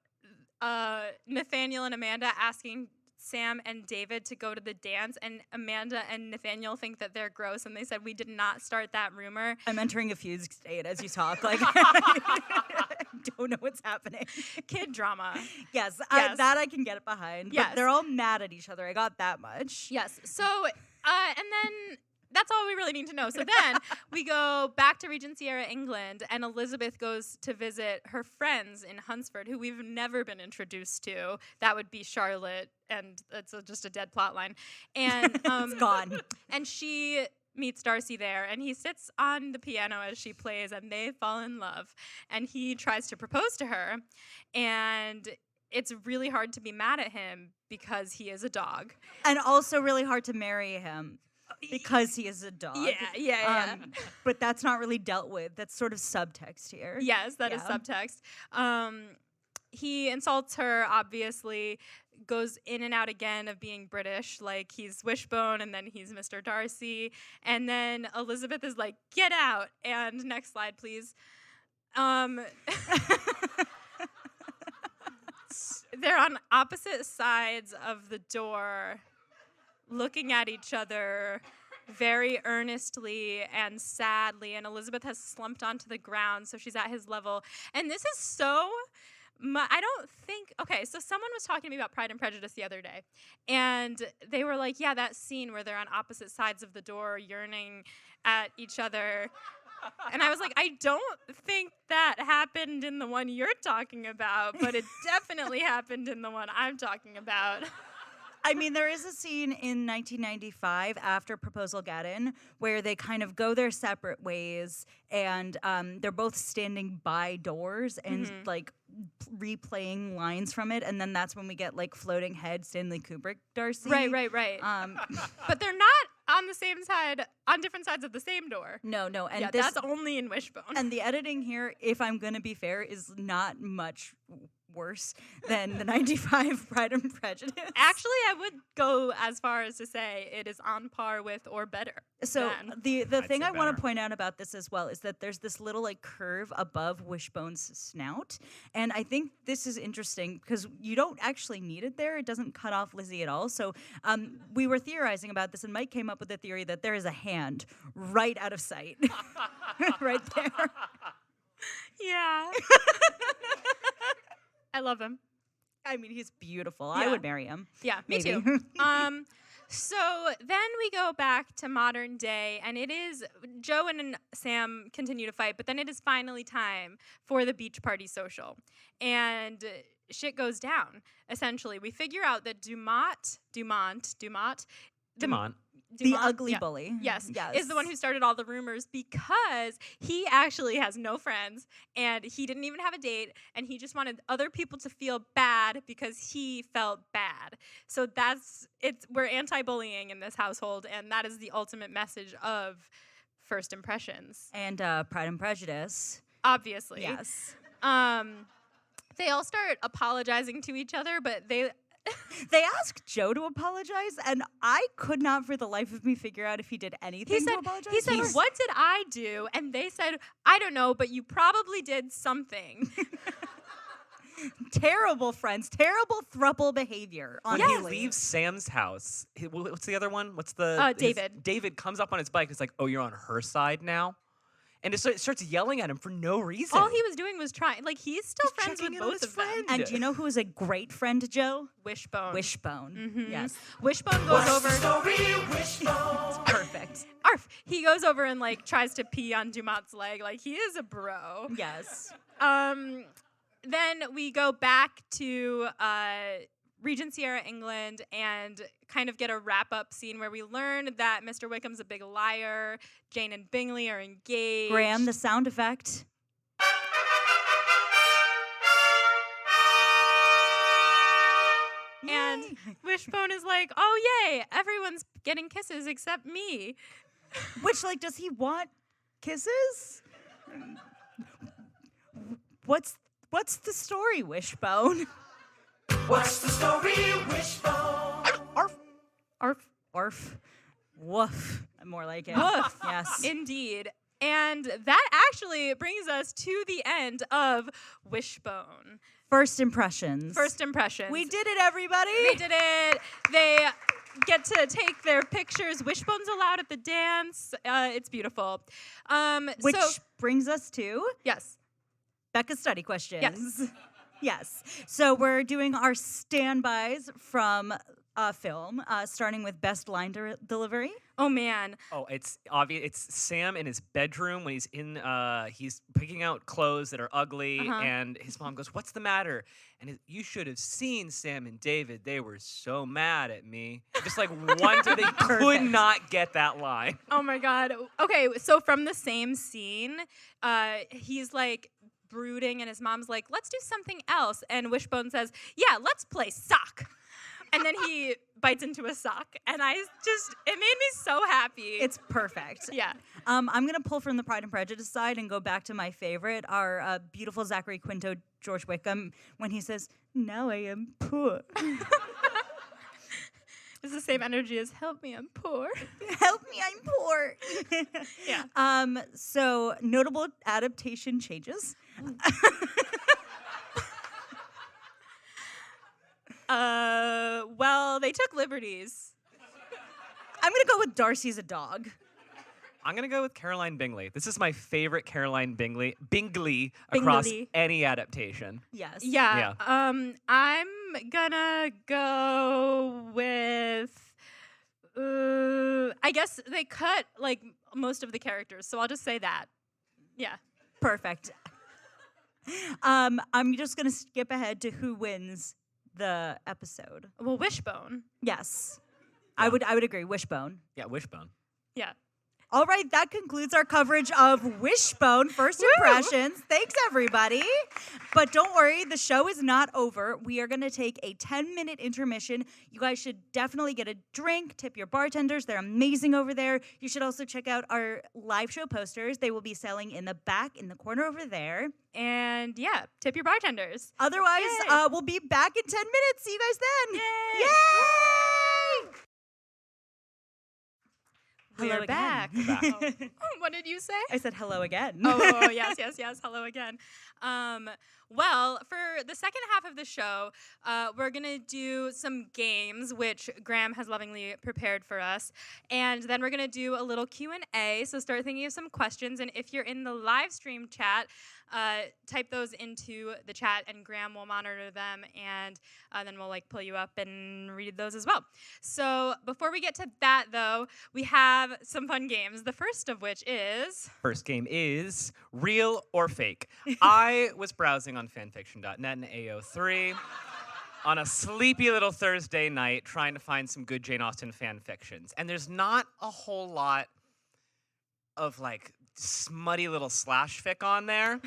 Nathaniel and Amanda asking Sam and David to go to the dance, and Amanda and Nathaniel think that they're gross, and they said we did not start that rumor. I'm entering a fugue state as you talk. Like, I don't know what's happening. Kid drama. Yes, Yes. that I can get behind. Yes. But they're all mad at each other. I got that much. Yes. So, and then that's all we really need to know. So then we go back to Regency era England, and Elizabeth goes to visit her friends in Hunsford, who we've never been introduced to. That would be Charlotte, and it's just a dead plot line. And It's gone. And she meets Darcy there, and he sits on the piano as she plays, and they fall in love. And he tries to propose to her, and it's really hard to be mad at him because he is a dog. And also really hard to marry him because he is a dog. Yeah. But that's not really dealt with. That's sort of subtext here. Yes, that is Yeah. subtext. He insults her, obviously, goes in and out again of being British, like he's Wishbone and then he's Mr. Darcy. And then Elizabeth is like, get out. And next slide, please. They're on opposite sides of the door, looking at each other very earnestly and sadly, and Elizabeth has slumped onto the ground, so she's at his level. And this is so I don't think, okay, so someone was talking to me about Pride and Prejudice the other day, and they were like, yeah, that scene where they're on opposite sides of the door yearning at each other. And I was like, I don't think that happened in the one you're talking about, but it definitely happened in the one I'm talking about. I mean, there is a scene in 1995 after Proposal Get-In where they kind of go their separate ways, and they're both standing by doors and like replaying lines from it, and then that's when we get like floating head Stanley Kubrick Darcy. Right. But they're not on the same side, on different sides of the same door. No, and Yeah, this, that's only in Wishbone. and the editing here, if I'm gonna be fair, is not much worse than the 95 Pride and Prejudice. Actually, I would go as far as to say it is on par with or better. So than. the I'd thing say I want better. to point out about this as well is that there's this little like curve above Wishbone's snout, and I think this is interesting because you don't actually need it there. It doesn't cut off Lizzie at all. So we were theorizing about this, and Mike came up with the theory that there is a hand right out of sight, right there. Yeah. I love him. I mean, he's beautiful. I Yeah. would marry him. Yeah, me Maybe. too. So then we go back to modern day, and it is Joe and Sam continue to fight, but then it is finally time for the beach party social, and shit goes down. Essentially, we figure out that Dumont, The ugly bully. Yes, is the one who started all the rumors because he actually has no friends and he didn't even have a date and he just wanted other people to feel bad because he felt bad. So we're anti-bullying in this household, and that is the ultimate message of First Impressions. And Pride and Prejudice. Obviously. Yes. They all start apologizing to each other, but they asked Joe to apologize, and I could not for the life of me figure out if he did anything to apologize. He said, what did I do? And they said, I don't know, but you probably did something. Terrible friends, terrible throuple behavior on When he Haley. leaves Sam's house, what's the other one? What's the David. David comes up on his bike. It's like, oh, you're on her side now, and it starts yelling at him for no reason. All he was doing was trying. Like, he's still friends checking with in on both his of them. friend. And do you know who is a great friend, Joe? Wishbone. Wishbone. Yes. Wishbone goes What's over. the story, Wishbone? Perfect. Arf. He goes over and like tries to pee on Dumont's leg. Like, he is a bro. Yes. Then we go back to Regency era England and kind of get a wrap-up scene where we learn that Mr. Wickham's a big liar. Jane and Bingley are engaged. Graham, the sound effect. And Yay. Wishbone is like, oh, yay, everyone's getting kisses except me. Which, like, does he want kisses? What's the story, Wishbone? What's the story, Wishbone? Arf. Arf. Orf. Woof. More like it. Woof. Yes. Indeed. And that actually brings us to the end of Wishbone. First impressions. First impressions. We did it, everybody. They did it. They get to take their pictures. Wishbone's allowed at the dance. It's beautiful. Which So, brings us to yes. Becca's study questions. Yes. Yes. So we're doing our standbys from a film, starting with best line delivery. Oh, man. Oh, it's obvious. It's Sam in his bedroom when he's he's picking out clothes that are ugly, and his mom goes, "What's the matter?" And you should have seen Sam and David. They were so mad at me. Just like they could not get that line. Oh, my God. Okay, so from the same scene, he's like brooding, and his mom's like, "Let's do something else." And Wishbone says, "Yeah, let's play sock." And then he bites into a sock, and it made me so happy. It's perfect. Yeah. I'm going to pull from the Pride and Prejudice side and go back to my favorite, our beautiful Zachary Quinto, George Wickham, when he says, "Now I am poor." It's the same energy as "Help me, I'm poor." Help me, I'm poor. Yeah. So notable adaptation changes. Well, they took liberties. I'm going to go with Darcy's a dog. I'm gonna go with Caroline Bingley. This is my favorite Caroline Bingley across any adaptation. Yes. Yeah. I'm gonna go with. I guess they cut like most of the characters, so I'll just say that. Yeah. Perfect. I'm just going to skip ahead to who wins the episode. Well, Wishbone. Yes. Yeah. I would agree. Wishbone. Yeah, Wishbone. Yeah. All right, that concludes our coverage of Wishbone First Impressions. Thanks, everybody. But don't worry, the show is not over. We are going to take a 10-minute intermission. You guys should definitely get a drink, tip your bartenders. They're amazing over there. You should also check out our live show posters. They will be selling in the back in the corner over there. And yeah, tip your bartenders. Otherwise, Yay. we'll be back in 10 minutes. See you guys then. Yay. Yay! We Hello are again. back. Back. What did you say? I said hello again. Oh, yes. Hello again. Well, for the second half of the show, we're going to do some games, which Graham has lovingly prepared for us. And then we're going to do a little Q&A. So start thinking of some questions. And if you're in the live stream chat, type those into the chat, and Graham will monitor them. And then we'll pull you up and read those as well. So before we get to that, though, we have some fun games. The first of which is... First game is real or fake. I was browsing on fanfiction.net in AO3 on a sleepy little Thursday night trying to find some good Jane Austen fan fictions. And there's not a whole lot of smutty little slash fic on there.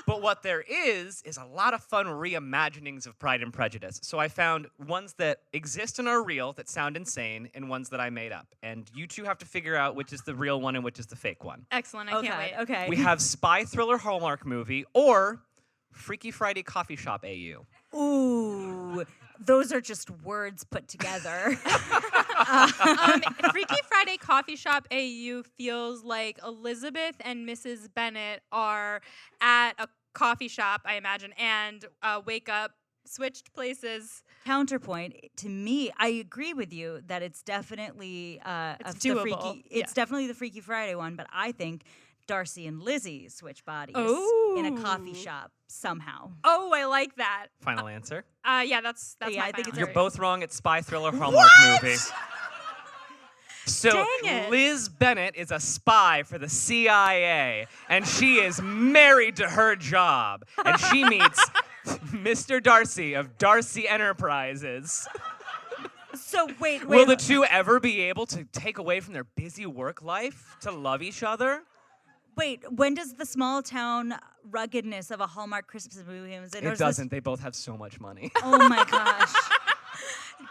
But what there is a lot of fun reimaginings of Pride and Prejudice. So I found ones that exist and are real that sound insane, and ones that I made up. And you two have to figure out which is the real one and which is the fake one. Excellent. I can't wait. Okay. We have spy thriller Hallmark movie or Freaky Friday coffee shop AU. Ooh, those are just words put together. Freaky Friday Coffee Shop AU feels like Elizabeth and Mrs. Bennet are at a coffee shop, I imagine, and wake up, switched places. Counterpoint, to me, I agree with you that it's definitely It's doable. It's definitely the Freaky Friday one, but I think Darcy and Lizzie switch bodies in a coffee shop somehow. Oh, I like that. Final answer? Yeah, that's Yeah, my I think final it's You're answer. both wrong. It's spy thriller Hallmark movie. So Dang it. Liz Bennet is a spy for the CIA, and she is married to her job, and she meets Mr. Darcy of Darcy Enterprises. So wait. Will the two ever be able to take away from their busy work life to love each other? Wait, when does the small town ruggedness of a Hallmark Christmas movie comes in? It doesn't. They both have so much money. Oh my gosh.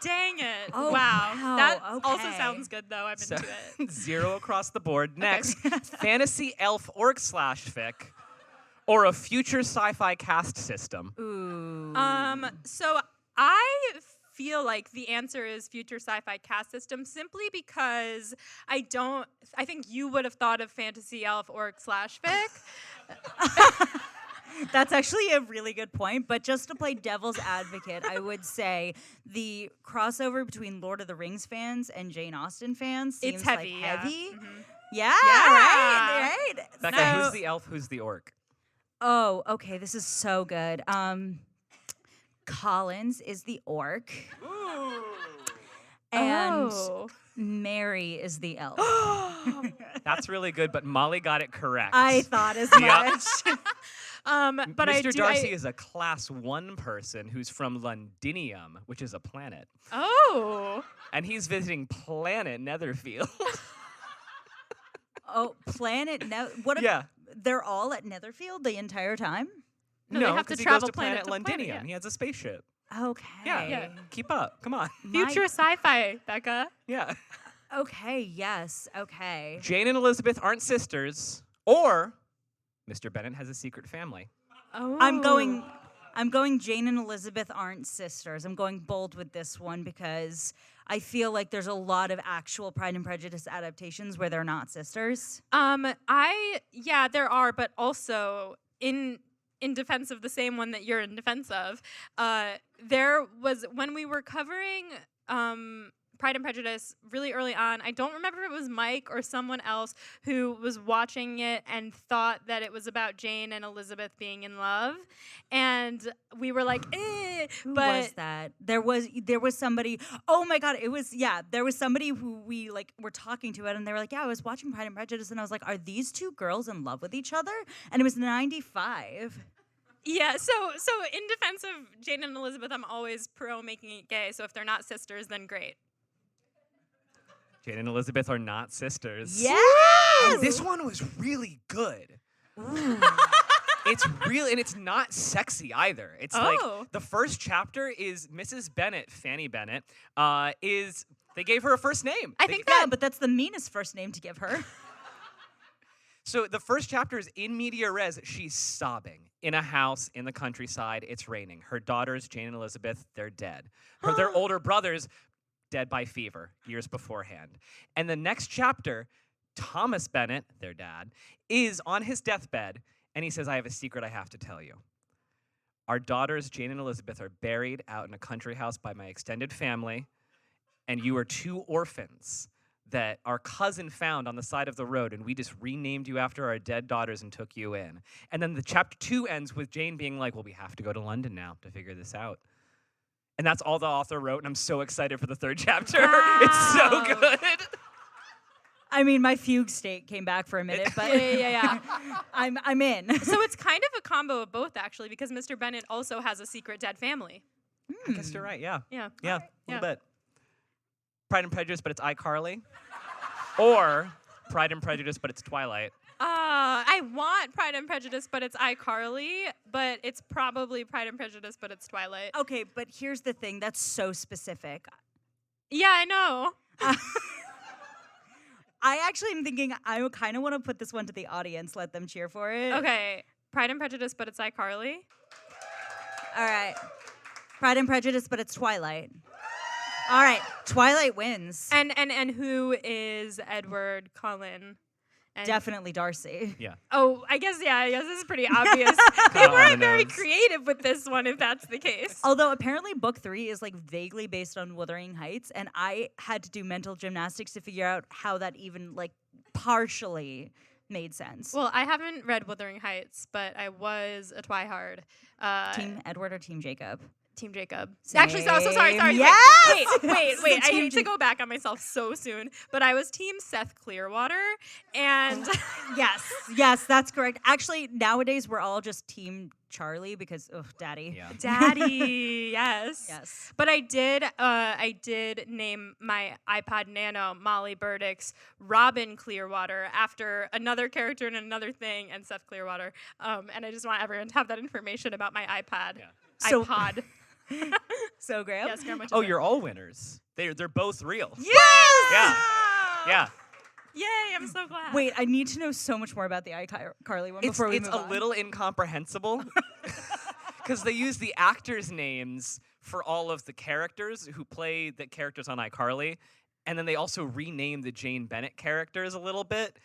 Dang it. Oh, wow. wow, That also okay. sounds good, though. I'm So, into it. 0 across the board. Next, fantasy elf orc slash fic or a future sci-fi caste system? Ooh. So I feel like the answer is future sci-fi cast system simply because I think you would have thought of fantasy elf orc / fic. That's actually a really good point, but just to play devil's advocate, I would say the crossover between Lord of the Rings fans and Jane Austen fans seems heavy, like yeah. heavy. Mhm. Yeah, Yeah. right. Becca, So- who's the elf? Who's the orc? Oh, okay, this is so good. Collins is the orc, and Oh. Mary is the elf. That's really good, but Molly got it correct. I thought as Yeah. much. But Mr. Darcy is a class 1 person who's from Londinium, which is a planet. Oh. And he's visiting planet Netherfield. Oh, planet. What? Yeah. They're all at Netherfield the entire time. No, they have to 'cause he travel goes to planet planet to Londinium. planet, yeah. He has a spaceship. Okay. Yeah. Keep up. Come on. Future sci-fi, Becca. Yeah. Okay. Yes. Okay. Jane and Elizabeth aren't sisters, or Mr. Bennet has a secret family. Oh. I'm going Jane and Elizabeth aren't sisters. I'm going bold with this one because I feel like there's a lot of actual Pride and Prejudice adaptations where they're not sisters. There are, but also in defense of the same one that you're in defense of, there was when we were covering Pride and Prejudice really early on. I don't remember if it was Mike or someone else who was watching it and thought that it was about Jane and Elizabeth being in love, and we were like, eh. Who but was that? There was somebody. Oh my God! There was somebody who we were talking to it, and they were like, yeah, I was watching Pride and Prejudice, and I was like, are these two girls in love with each other? And it was 95. yeah, so in defense of Jane and Elizabeth, I'm always pro making it gay. So if they're not sisters, then great. Jane and Elizabeth are not sisters. Yes. And this one was really good. It's really, and it's not sexy either. It's Oh. like the first chapter is Mrs. Bennet, Fanny Bennet, they gave her a first name. I They think g- Yeah, but that's the meanest first name to give her. So the first chapter is in media res. She's sobbing in a house in the countryside. It's raining. Her daughters, Jane and Elizabeth, they're dead. Their older brothers, dead by fever years beforehand. And the next chapter, Thomas Bennet, their dad, is on his deathbed, and he says, I have a secret I have to tell you. Our daughters, Jane and Elizabeth, are buried out in a country house by my extended family, and you are 2 orphans that our cousin found on the side of the road, and we just renamed you after our dead daughters and took you in. And then the chapter 2 ends with Jane being like, well, we have to go to London now to figure this out. And that's all the author wrote, and I'm so excited for the 3rd chapter. Wow. It's so good. I mean, my fugue state came back for a minute, but Yeah. I'm in. So it's kind of a combo of both, actually, because Mr. Bennet also has a secret dead family. I guess you're right, yeah. Yeah. Yeah, a Yeah. little bit. Pride and Prejudice, but it's iCarly. Or Pride and Prejudice, but it's Twilight. I want Pride and Prejudice, but it's iCarly, but it's probably Pride and Prejudice, but it's Twilight. Okay, but here's the thing. That's so specific. Yeah, I know. I actually am thinking I kind of want to put this one to the audience, let them cheer for it. Okay, Pride and Prejudice, but it's iCarly. All right. Pride and Prejudice, but it's Twilight. All right. Twilight wins. And who is Edward Cullen? And Definitely Darcy. Yeah. Oh, I guess this is pretty obvious. They On the weren't very nose. creative with this one, if that's the case. Although apparently book 3 is vaguely based on Wuthering Heights, and I had to do mental gymnastics to figure out how that even partially made sense. Well, I haven't read Wuthering Heights, but I was a twihard. Team Edward or Team Jacob? Team Jacob. Actually, so sorry. Yes! Wait. I Team hate to go back on myself so soon, but I was Team Seth Clearwater, and Yes, that's correct. Actually, nowadays we're all just Team Charlie because, daddy. Yeah. Daddy, yes. Yes. But I did name my iPod Nano Molly Burdick's Robin Clearwater after another character in another thing and Seth Clearwater. And I just want everyone to have that information about my iPad. Yeah. So- iPod. So, Graham? Yes, Graham, what you Oh, say? you're all winners. They're both real. Yes! Yeah. Yeah. Yay, I'm so glad. Wait, I need to know so much more about the iCarly one before we It's move a on. little incomprehensible because they use the actors' names for all of the characters who play the characters on iCarly, and then they also rename the Jane Bennett characters a little bit.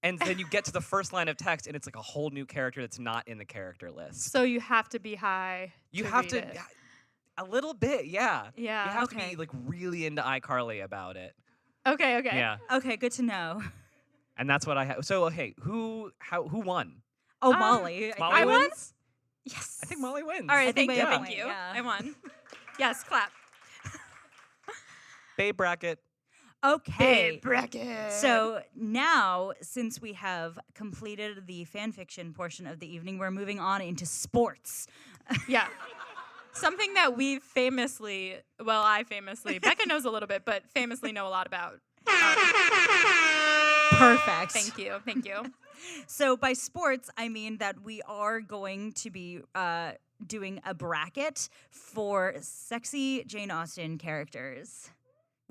And then you get to the first line of text, and it's like a whole new character that's not in the character list. So you have to be high. You to have read to, it. a little bit, yeah. Yeah. You have to Okay. be like really into iCarly about it. Okay. Yeah, Okay, good to know. and that's what I have. So, okay, who won? Oh, Um, Molly. Molly I won? wins. Yes. I think Molly wins. All right. I think Thank you. by a Thank point, you. yeah. I won. Yes. Clap. Babe bracket. Okay. bracket. So now, since we have completed the fan fiction portion of the evening, we're moving on into sports. yeah. Something that we I famously, Becca knows a little bit, but famously know a lot about. Perfect. Thank you. Thank you. So by sports, I mean that we are going to be doing a bracket for sexy Jane Austen characters.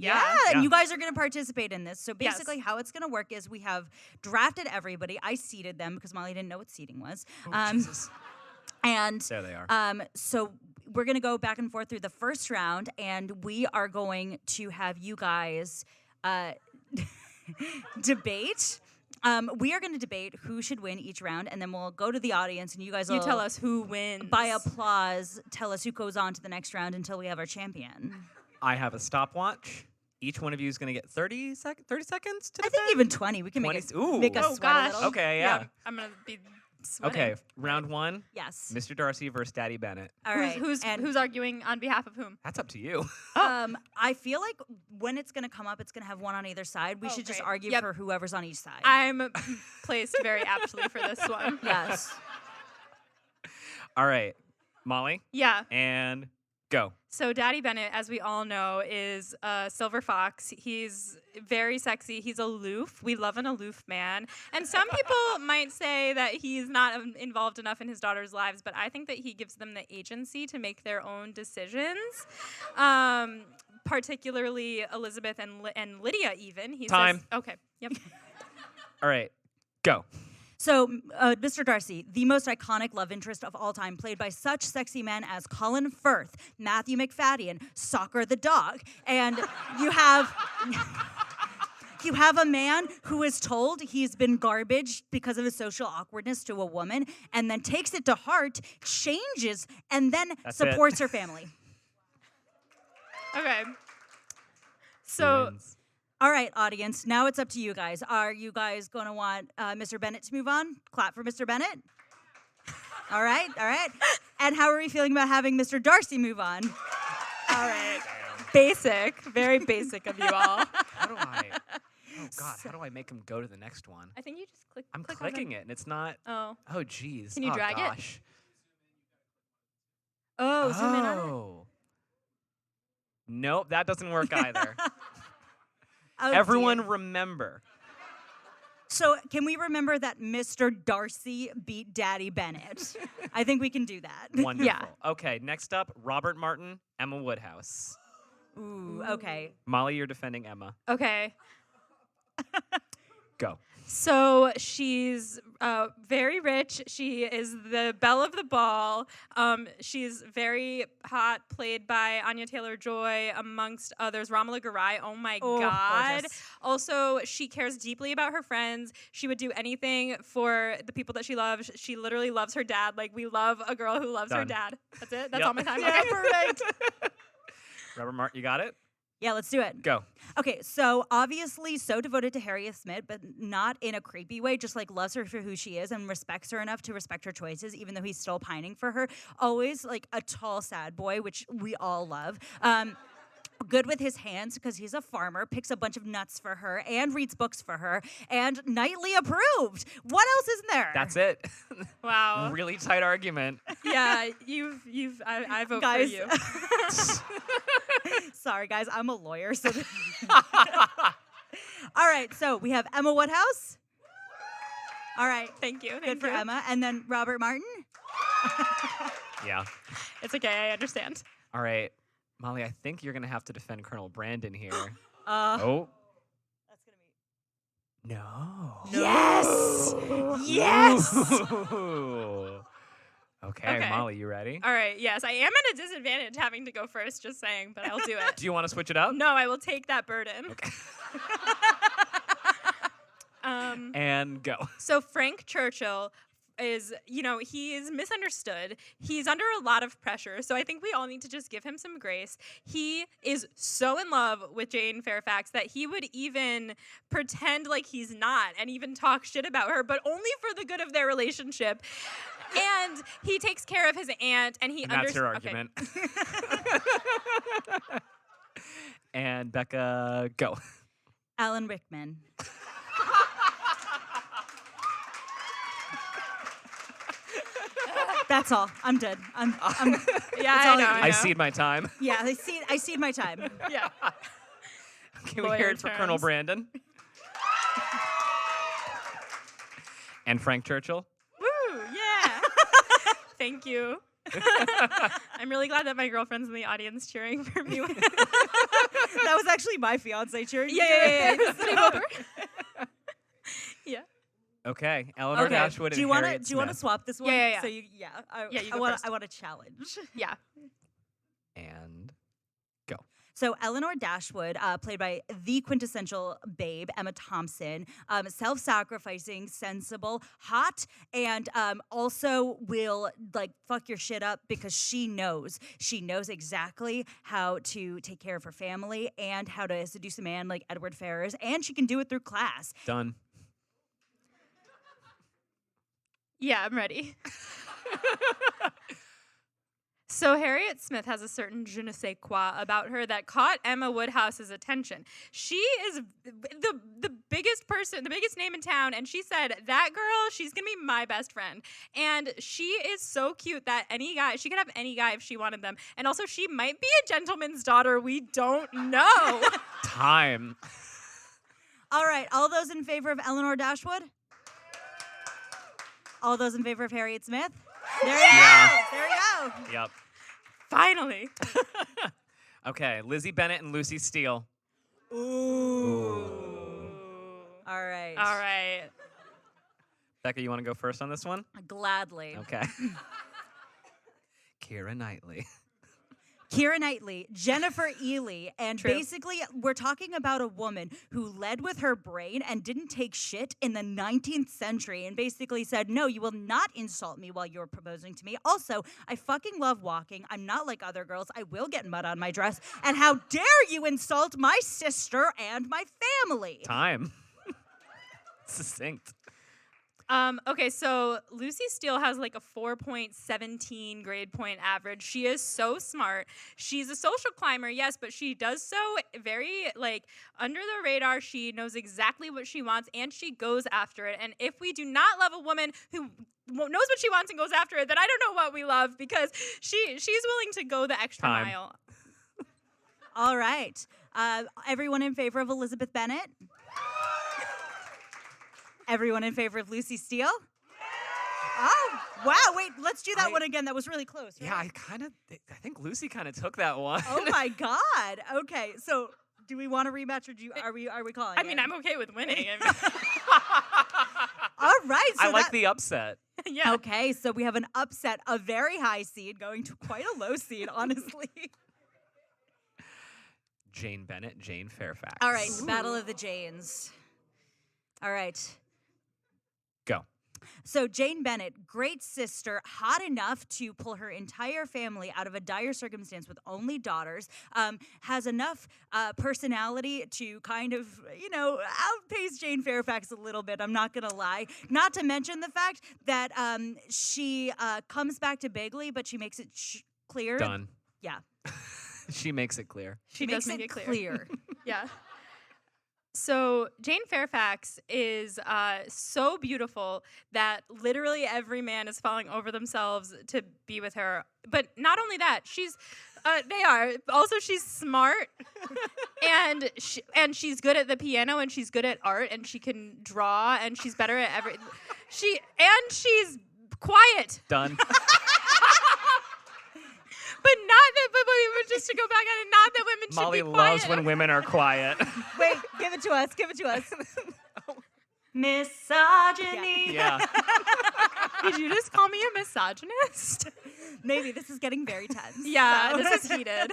Yeah, Yeah. and you guys are going to participate in this. So Yes. basically, how it's going to work is we have drafted everybody. I seeded them because Molly didn't know what seeding was. Oh, Jesus. And There they are. so we're going to go back and forth through the first round, and we are going to have you guys debate. We are going to debate who should win each round, and then we'll go to the audience, and you guys You will tell us who wins. by applause tell us who goes on to the next round until we have our champion. I have a stopwatch. Each one of you is going to get 30 seconds to I think even 20. We can make 20 us ooh. make us Oh, sweat a gosh. little. Okay, yeah. I'm gonna be sweating. Okay, round one, Yes. Mr. Darcy versus Daddy Bennett. All right. And, Who's arguing on behalf of whom? That's up to you. I feel like when it's going to come up, it's going to have one on either side. We Oh, should just great. argue Yep. for whoever's on each side. I'm placed very aptly for this one. yes. All right, Molly, Yeah. and go. So Daddy Bennett, as we all know, is a silver fox. He's very sexy. He's aloof. We love an aloof man. And some people might say that he's not involved enough in his daughters' lives, but I think that he gives them the agency to make their own decisions. Particularly Elizabeth and Lydia. Even he Time. says, okay, yep. All right, go. So, Mr. Darcy, the most iconic love interest of all time, played by such sexy men as Colin Firth, Matthew McFadden, Soccer the dog, and you have a man who is told he's been garbage because of his social awkwardness to a woman, and then takes it to heart, changes, and then That's supports her family. Okay. Who So wins? All right, audience, now it's up to you guys. Are you guys going to want Mr. Bennett to move on? Clap for Mr. Bennett. All right, all right. And how are we feeling about having Mr. Darcy move on? all right. Basic, very basic of you all. How do I? Oh God, how do I make him go to the next one? I think you just click. I'm click on clicking them. it, and it's not. Oh. Oh, geez. Can you oh, drag it? gosh. Oh, zoom in on it. Oh. Nope, that doesn't work either. Oh, Everyone dear. remember. So can we remember that Mr. Darcy beat Daddy Bennett? I think we can do that. Wonderful. Yeah. Okay, next up, Robert Martin, Emma Woodhouse. Ooh, okay. Molly, you're defending Emma. Okay. Go. So she's very rich. She is the belle of the ball. She's very hot, played by Anya Taylor-Joy, amongst others. Ramala Garai. Oh my Oh, God. gorgeous. Also, she cares deeply about her friends. She would do anything for the people that she loves. She literally loves her dad. Like, we love a girl who loves her Done. dad. That's it? That's Yep. all my time? Yeah, Okay. perfect. Robert Martin, you got it? Yeah, let's do it. Go. Okay, so obviously so devoted to Harriet Smith, but not in a creepy way, just like loves her for who she is and respects her enough to respect her choices, even though he's still pining for her. Always like a tall, sad boy, which we all love. Good with his hands because he's a farmer, picks a bunch of nuts for her and reads books for her, and nightly approved. What else isn't there? That's it. Wow. Really tight argument. Yeah, I vote Guys. for you. Sorry, guys, I'm a lawyer. So all right, so we have Emma Woodhouse. All right, Thank you. good Thank for you. Emma. And then Robert Martin. Yeah. It's okay. I understand. All right. Molly, I think you're going to have to defend Colonel Brandon here. Uh, Oh. That's gonna be. No. Yes. Yes. Ooh. Okay, Molly, you ready? All right, yes, I am at a disadvantage having to go first, just saying, but I'll do it. Do you want to switch it up? No, I will take that burden. Okay. And go. So Frank Churchill is, he is misunderstood. He's under a lot of pressure. So I think we all need to just give him some grace. He is so in love with Jane Fairfax that he would even pretend like he's not and even talk shit about her, but only for the good of their relationship. And he takes care of his aunt, and That's your argument. And Becca, go. Alan Rickman. That's all. I'm done. I'm Yeah, that's I all know. I cede my time. Yeah, I cede my time. Yeah. Can we Lawyer hear it for Colonel terms. Brandon? And Frank Churchill? Woo, yeah. Thank you. I'm really glad that my girlfriend's in the audience cheering for me. That was actually my fiance cheering. Yeah. Yeah. Okay, Eleanor Okay. Dashwood Do you and want to Harriet do you want to Smith. swap this one? Yeah. So You go first. I want a challenge. Yeah. And go. So Eleanor Dashwood, played by the quintessential babe, Emma Thompson, self-sacrificing, sensible, hot, and also will like fuck your shit up because she knows exactly how to take care of her family and how to seduce a man like Edward Ferrars, and she can do it through class. Done. Yeah, I'm ready. So Harriet Smith has a certain je ne sais quoi about her that caught Emma Woodhouse's attention. She is the biggest person, the biggest name in town, and she said, that girl, she's going to be my best friend. And she is so cute that she could have any guy if she wanted them. And also, she might be a gentleman's daughter. We don't know. Time. All right, all those in favor of Eleanor Dashwood? All those in favor of Harriet Smith? There you Yeah. go. There you go. Yep. Finally. Okay, Lizzie Bennett and Lucy Steele. Ooh. All right. All right. Becca, you want to go first on this one? Gladly. Okay. Keira Knightley. Keira Knightley, Jennifer Ely, and True. basically we're talking about a woman who led with her brain and didn't take shit in the 19th century and basically said, no, you will not insult me while you're proposing to me. Also, I fucking love walking. I'm not like other girls. I will get mud on my dress. And how dare you insult my sister and my family? Time. Succinct. Okay, so Lucy Steele has like a 4.17 grade point average. She is so smart. She's a social climber, yes, but she does so very like under the radar. She knows exactly what she wants and she goes after it. And if we do not love a woman who knows what she wants and goes after it, then I don't know what we love because she's willing to go the extra Time. mile. All right. Everyone in favor of Elizabeth Bennet? Everyone in favor of Lucy Steele? Oh, wow. Wait, let's do that one again. That was really close. Right? Yeah, I think Lucy kind of took that one. Oh my God. Okay. So do we want to rematch or are we calling I mean, it? I'm okay with winning. All right. So I like the upset. Yeah. Okay, so we have an upset, a very high seed going to quite a low seed, honestly. Jane Bennett, Jane Fairfax. All right, Battle of the Janes. All right. Go. So Jane Bennett, great sister, hot enough to pull her entire family out of a dire circumstance with only daughters, has enough personality to kind of, outpace Jane Fairfax a little bit, I'm not going to lie. Not to mention the fact that she comes back to Bagley, but she makes it clear. Done. Yeah. She makes it clear. She makes does make it it clear. Yeah. So Jane Fairfax is so beautiful that literally every man is falling over themselves to be with her. But not only that, they are. Also, she's smart, and she's good at the piano, and she's good at art, and she can draw, and she's better at she's quiet. Done. But just to go back at it, not that women Molly should be quiet. loves when women are quiet. Wait, give it to us. Give it to us. Misogyny. Yeah. Did you just call me a misogynist? Maybe this is getting very tense. Yeah, so. this is heated.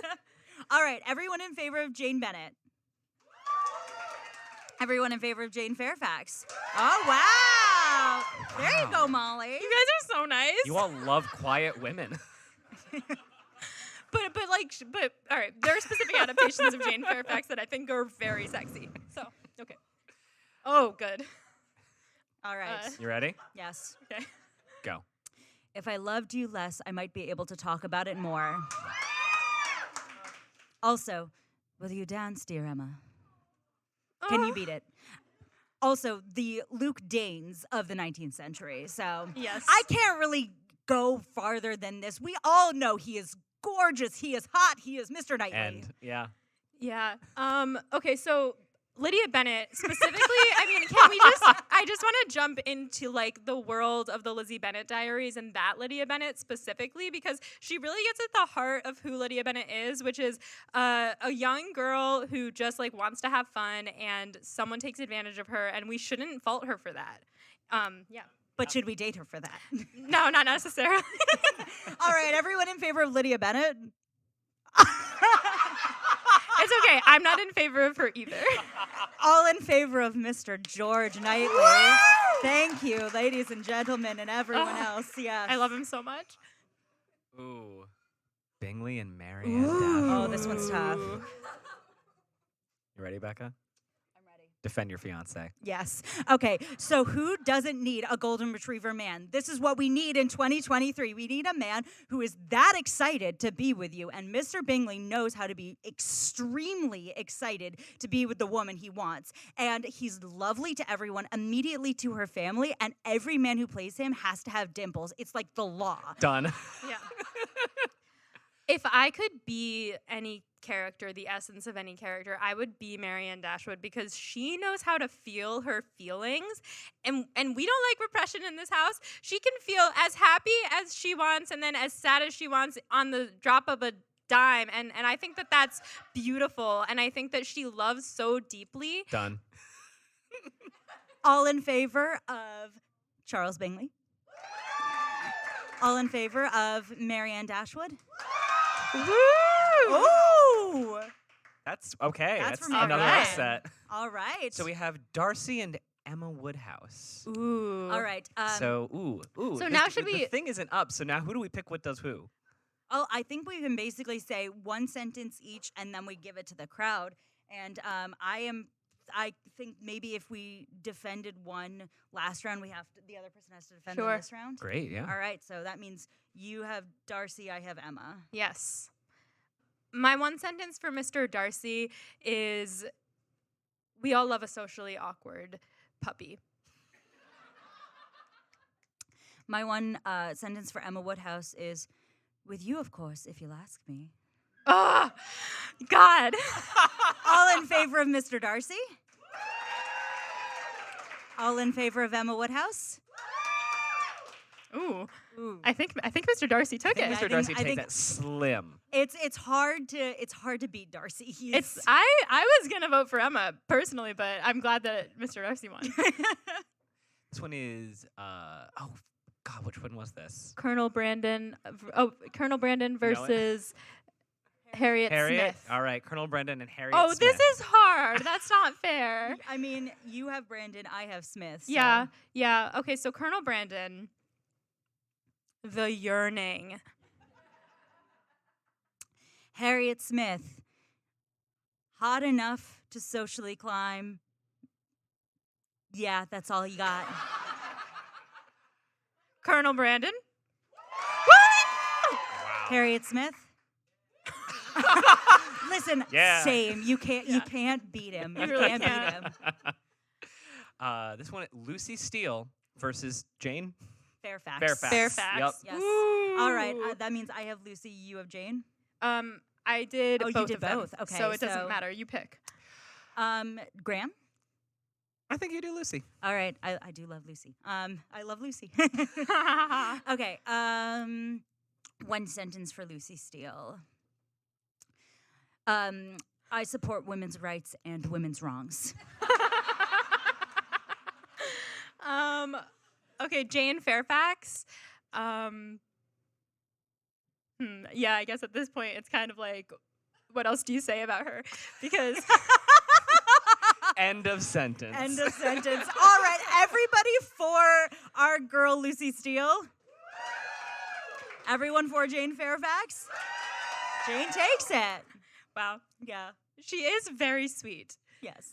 All right, everyone in favor of Jane Bennett? Everyone in favor of Jane Fairfax? Oh, wow. There you go, Molly. You guys are so nice. You all love quiet women. But all right, there are specific adaptations of Jane Fairfax that I think are very sexy. So, okay. Oh, good. All right. You ready? Yes. Okay. Go. If I loved you less, I might be able to talk about it more. Also, will you dance, dear Emma? Can you beat it? Also, the Luke Danes of the 19th century. So Yes. I can't really go farther than this. We all know he is gorgeous. He is hot. He is Mr. Knightley. And yeah. Yeah. Okay, so Lydia Bennett specifically, I mean, I just want to jump into like the world of the Lizzie Bennett diaries and that Lydia Bennett specifically because she really gets at the heart of who Lydia Bennett is, which is a young girl who just like wants to have fun and someone takes advantage of her and we shouldn't fault her for that. Yeah. But should we date her for that? No, not necessarily. All right, everyone in favor of Lydia Bennett? It's okay. I'm not in favor of her either. All in favor of Mr. George Knightley. Thank you, ladies and gentlemen, and everyone else. Yes. I love him so much. Ooh. Bingley and Marianne. Oh, this one's tough. You ready, Becca? I'm ready. Defend your fiance. Yes. Okay, so who doesn't need a golden retriever man? This is what we need in 2023. We need a man who is that excited to be with you, and Mr. Bingley knows how to be extremely excited to be with the woman he wants. And he's lovely to everyone, immediately to her family, and every man who plays him has to have dimples. It's like the law. Done. Yeah. If I could be any character, the essence of any character, I would be Marianne Dashwood because she knows how to feel her feelings. And we don't like repression in this house. She can feel as happy as she wants and then as sad as she wants on the drop of a dime. And I think that that's beautiful. And I think that she loves so deeply. Done. All in favor of Charles Bingley? All in favor of Marianne Dashwood? Woo! Ooh! That's okay. That's That's from another Marianne. upset. All right. So we have Darcy and Emma Woodhouse. Ooh. All right. Ooh. So now should The we- thing isn't up. So now who do we pick? What does who? Oh, I think we can basically say one sentence each, and then we give it to the crowd. And I think maybe if we defended one last round, the other person has to defend Sure. this round. Great. Yeah. All right. So that means you have Darcy, I have Emma. Yes. My one sentence for Mr. Darcy is we all love a socially awkward puppy. My one sentence for Emma Woodhouse is, with you, of course, if you'll ask me. Oh, God. All in favor of Mr. Darcy? All in favor of Emma Woodhouse? Ooh. Ooh. I think Mr. Darcy took I think it. Mr. I Darcy think- takes that slim. It's hard to beat Darcy. He's I was gonna vote for Emma personally, but I'm glad that Mr. Darcy won. This one is oh God, which one was this? Colonel Brandon versus Harriet Smith. All right, Colonel Brandon and Harriet Oh, Smith. this is hard. That's not fair. I mean, you have Brandon, I have Smith. So. Yeah. Okay, so Colonel Brandon, the yearning. Harriet Smith, hot enough to socially climb. Yeah, that's all you got. Colonel Brandon. Wow. Harriet Smith. Listen, Yeah. same. You can't beat him. You really can't can't. beat him. This one, Lucy Steele versus Jane Fairfax. Fairfax. Yep. Yes. Ooh. All right. That means I have Lucy. You have Jane. I did Oh, you both did of them. both. Okay, So it doesn't so- matter. You pick. Graham. I think you do Lucy. All right. I do love Lucy. I love Lucy. Okay. One sentence for Lucy Steele. I support women's rights and women's wrongs. Okay, Jane Fairfax. Yeah, I guess at this point it's kind of like, what else do you say about her? Because End of sentence. End of sentence. All right, everybody for our girl Lucy Steele. Everyone for Jane Fairfax. Jane takes it. wow, Yeah. she is very sweet. Yes.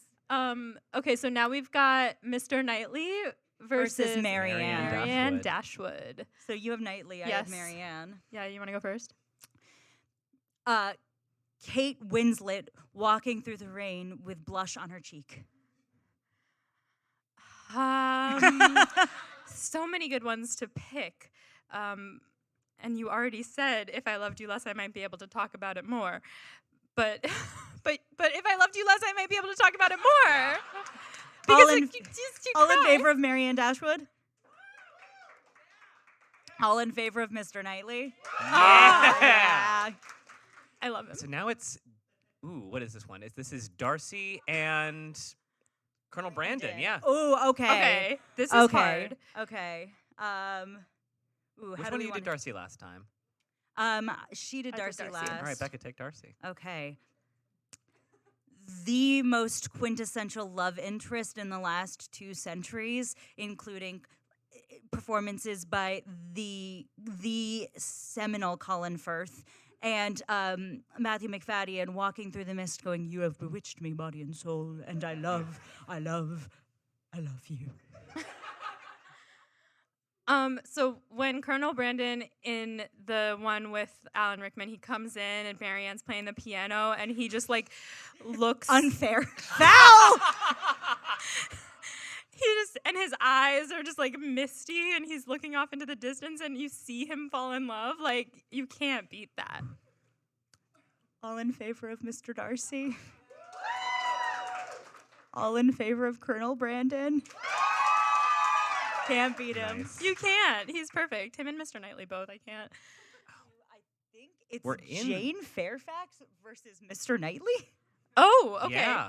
Okay, so now we've got Mr. Knightley versus Marianne. Marianne Dashwood. So you have Knightley. I Yes. have Marianne. Yeah, you want to go first? Kate Winslet walking through the rain with blush on her cheek. So many good ones to pick. And you already said, if I loved you less, I might be able to talk about it more. But if I loved you less, I might be able to talk about it more. Because All in favor of Marianne Dashwood? All in favor of Mr. Knightley? Yeah. I love him. So now it's, what is this one? This is Darcy and Colonel Brandon. Yeah. Oh, okay. Okay, this is Okay. hard. Okay. Which how one do we of you did want Darcy last time? She did I did Darcy Darcy. last. All right, Becca, take Darcy. Okay. The most quintessential love interest in the last 2 centuries, including performances by the seminal Colin Firth and Matthew McFadden walking through the mist going, "You have bewitched me, body and soul, and I love you." So when Colonel Brandon in the one with Alan Rickman, he comes in and Marianne's playing the piano and he just like looks Unfair. Foul! and his eyes are just like misty and he's looking off into the distance and you see him fall in love. Like, you can't beat that. All in favor of Mr. Darcy? All in favor of Colonel Brandon? Can't beat him. Nice. You can't. He's perfect. Him and Mr. Knightley both. I can't. I think it's We're in- Jane Fairfax versus Mr. Knightley. Oh, okay. Yeah.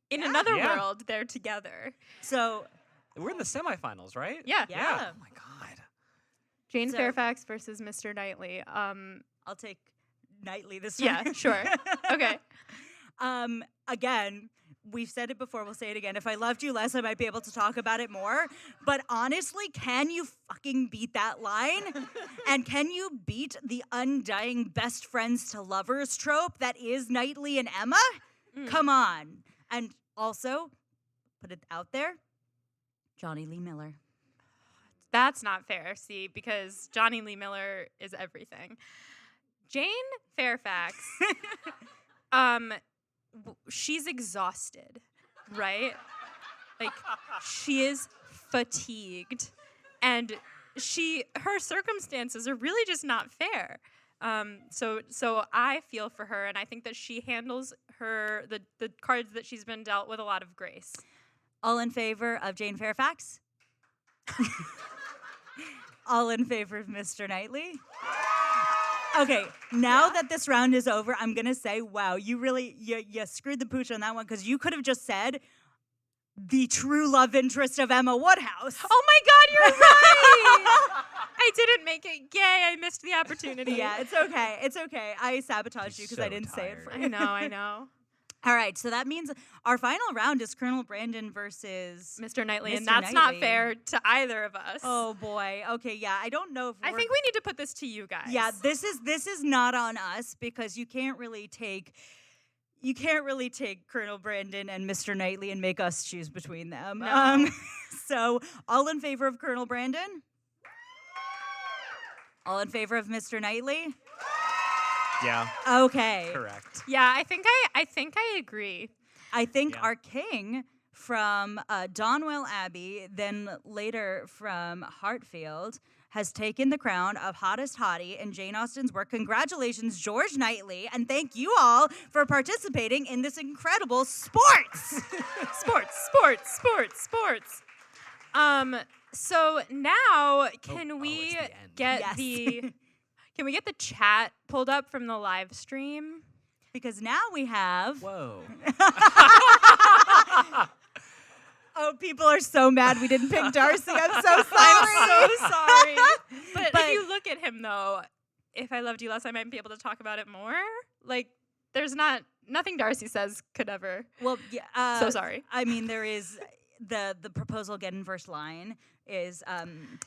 In another Yeah. world, they're together. So, We're in the semifinals, right? Yeah. yeah. Oh my God. Jane So- Fairfax versus Mr. Knightley. I'll take Knightley this time. Yeah, sure. Okay. Again, we've said it before, we'll say it again. If I loved you less, I might be able to talk about it more. But honestly, can you fucking beat that line? And can you beat the undying best friends to lovers trope that is Knightley and Emma? Come on. And also, put it out there, Johnny Lee Miller. That's not fair, see, because Johnny Lee Miller is everything. Jane Fairfax, she's exhausted, right? Like, she is fatigued, and her circumstances are really just not fair. So I feel for her, and I think that she handles the cards that she's been dealt with a lot of grace. All in favor of Jane Fairfax? All in favor of Mr. Knightley? Okay, now that this round is over, I'm going to say, wow, you really, you screwed the pooch on that one because you could have just said the true love interest of Emma Woodhouse. Oh my God, you're right! I didn't make it. Yay, I missed the opportunity. Yeah, it's okay. It's okay. I sabotaged you She's because I so didn't say it for tired. you. I know. All right, so that means our final round is Colonel Brandon versus Mr. Knightley, and Mr. that's not Knightley. fair to either of us. Oh boy. Okay, yeah. I don't know if I think we need to put this to you guys. Yeah, this is not on us because you can't really take Colonel Brandon and Mr. Knightley and make us choose between them. No. So all in favor of Colonel Brandon? All in favor of Mr. Knightley? Yeah. Okay. Correct. Yeah, I think I agree. I think Yeah. our king from Donwell Abbey, then later from Hartfield, has taken the crown of hottest hottie in Jane Austen's work. Congratulations, George Knightley, and thank you all for participating in this incredible sports. Sports. So now can we it's the end. get Yes. can we get the chat pulled up from the live stream? Because now we have Whoa. Oh, people are so mad we didn't pick Darcy. I'm so sorry. I'm so sorry. But if you look at him, though, if I loved you less, I might be able to talk about it more. Like, there's nothing Darcy says could ever. Well, yeah. So sorry. I mean, there is the proposal get in first line is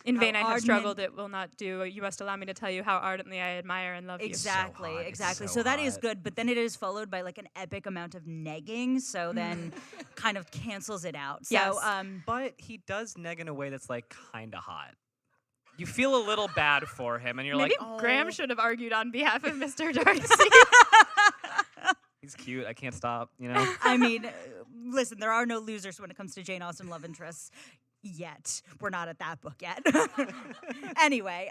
in vain how I have ardent struggled, it will not do. You must allow me to tell you how ardently I admire and love Exactly, So hot. It's exactly. so So that is hot. good, but then it is followed by like an epic amount of negging, so then kind of cancels it out. So Yes. But he does neg in a way that's like kind of hot. You feel a little bad for him, and you're Maybe like, oh, Graham should have argued on behalf of Mr. Darcy. he's cute. I can't stop. You know. I mean, listen, there are no losers when it comes to Jane Austen love interests yet. We're not at that book yet. Anyway,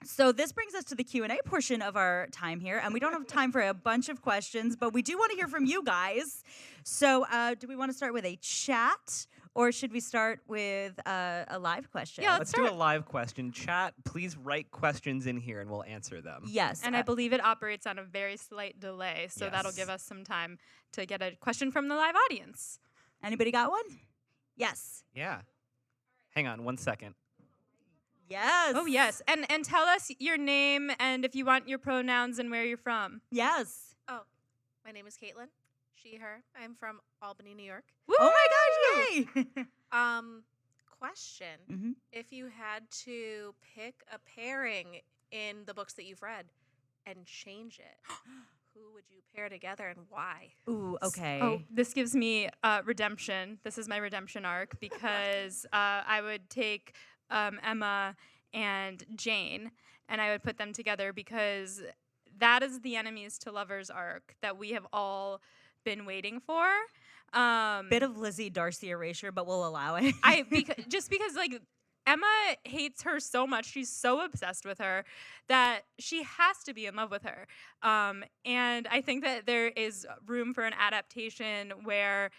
so this brings us to the Q&A portion of our time here, and we don't have time for a bunch of questions, but we do want to hear from you guys. So do we want to start with a chat, or should we start with a live question? Yeah, Let's do a live question. Chat, please write questions in here, and we'll answer them. Yes. And I believe it operates on a very slight delay, so that'll Yes. give us some time to get a question from the live audience. Anybody got one? Yes. Yeah. Hang on 1 second. Yes. Oh, yes. And tell us your name and if you want your pronouns and where you're from. Yes. Oh, my name is Caitlin. She, her. I'm from Albany, New York. Woo! Oh my gosh, yay! Question. Mhm. If you had to pick a pairing in the books that you've read and change it, who would you pair together and why? Ooh, okay. Oh, this gives me redemption. This is my redemption arc because I would take Emma and Jane and I would put them together because that is the enemies to lovers arc that we have all been waiting for. Bit of Lizzie Darcy erasure, but we'll allow it. Just because like Emma hates her so much, she's so obsessed with her that she has to be in love with her. And I think that there is room for an adaptation where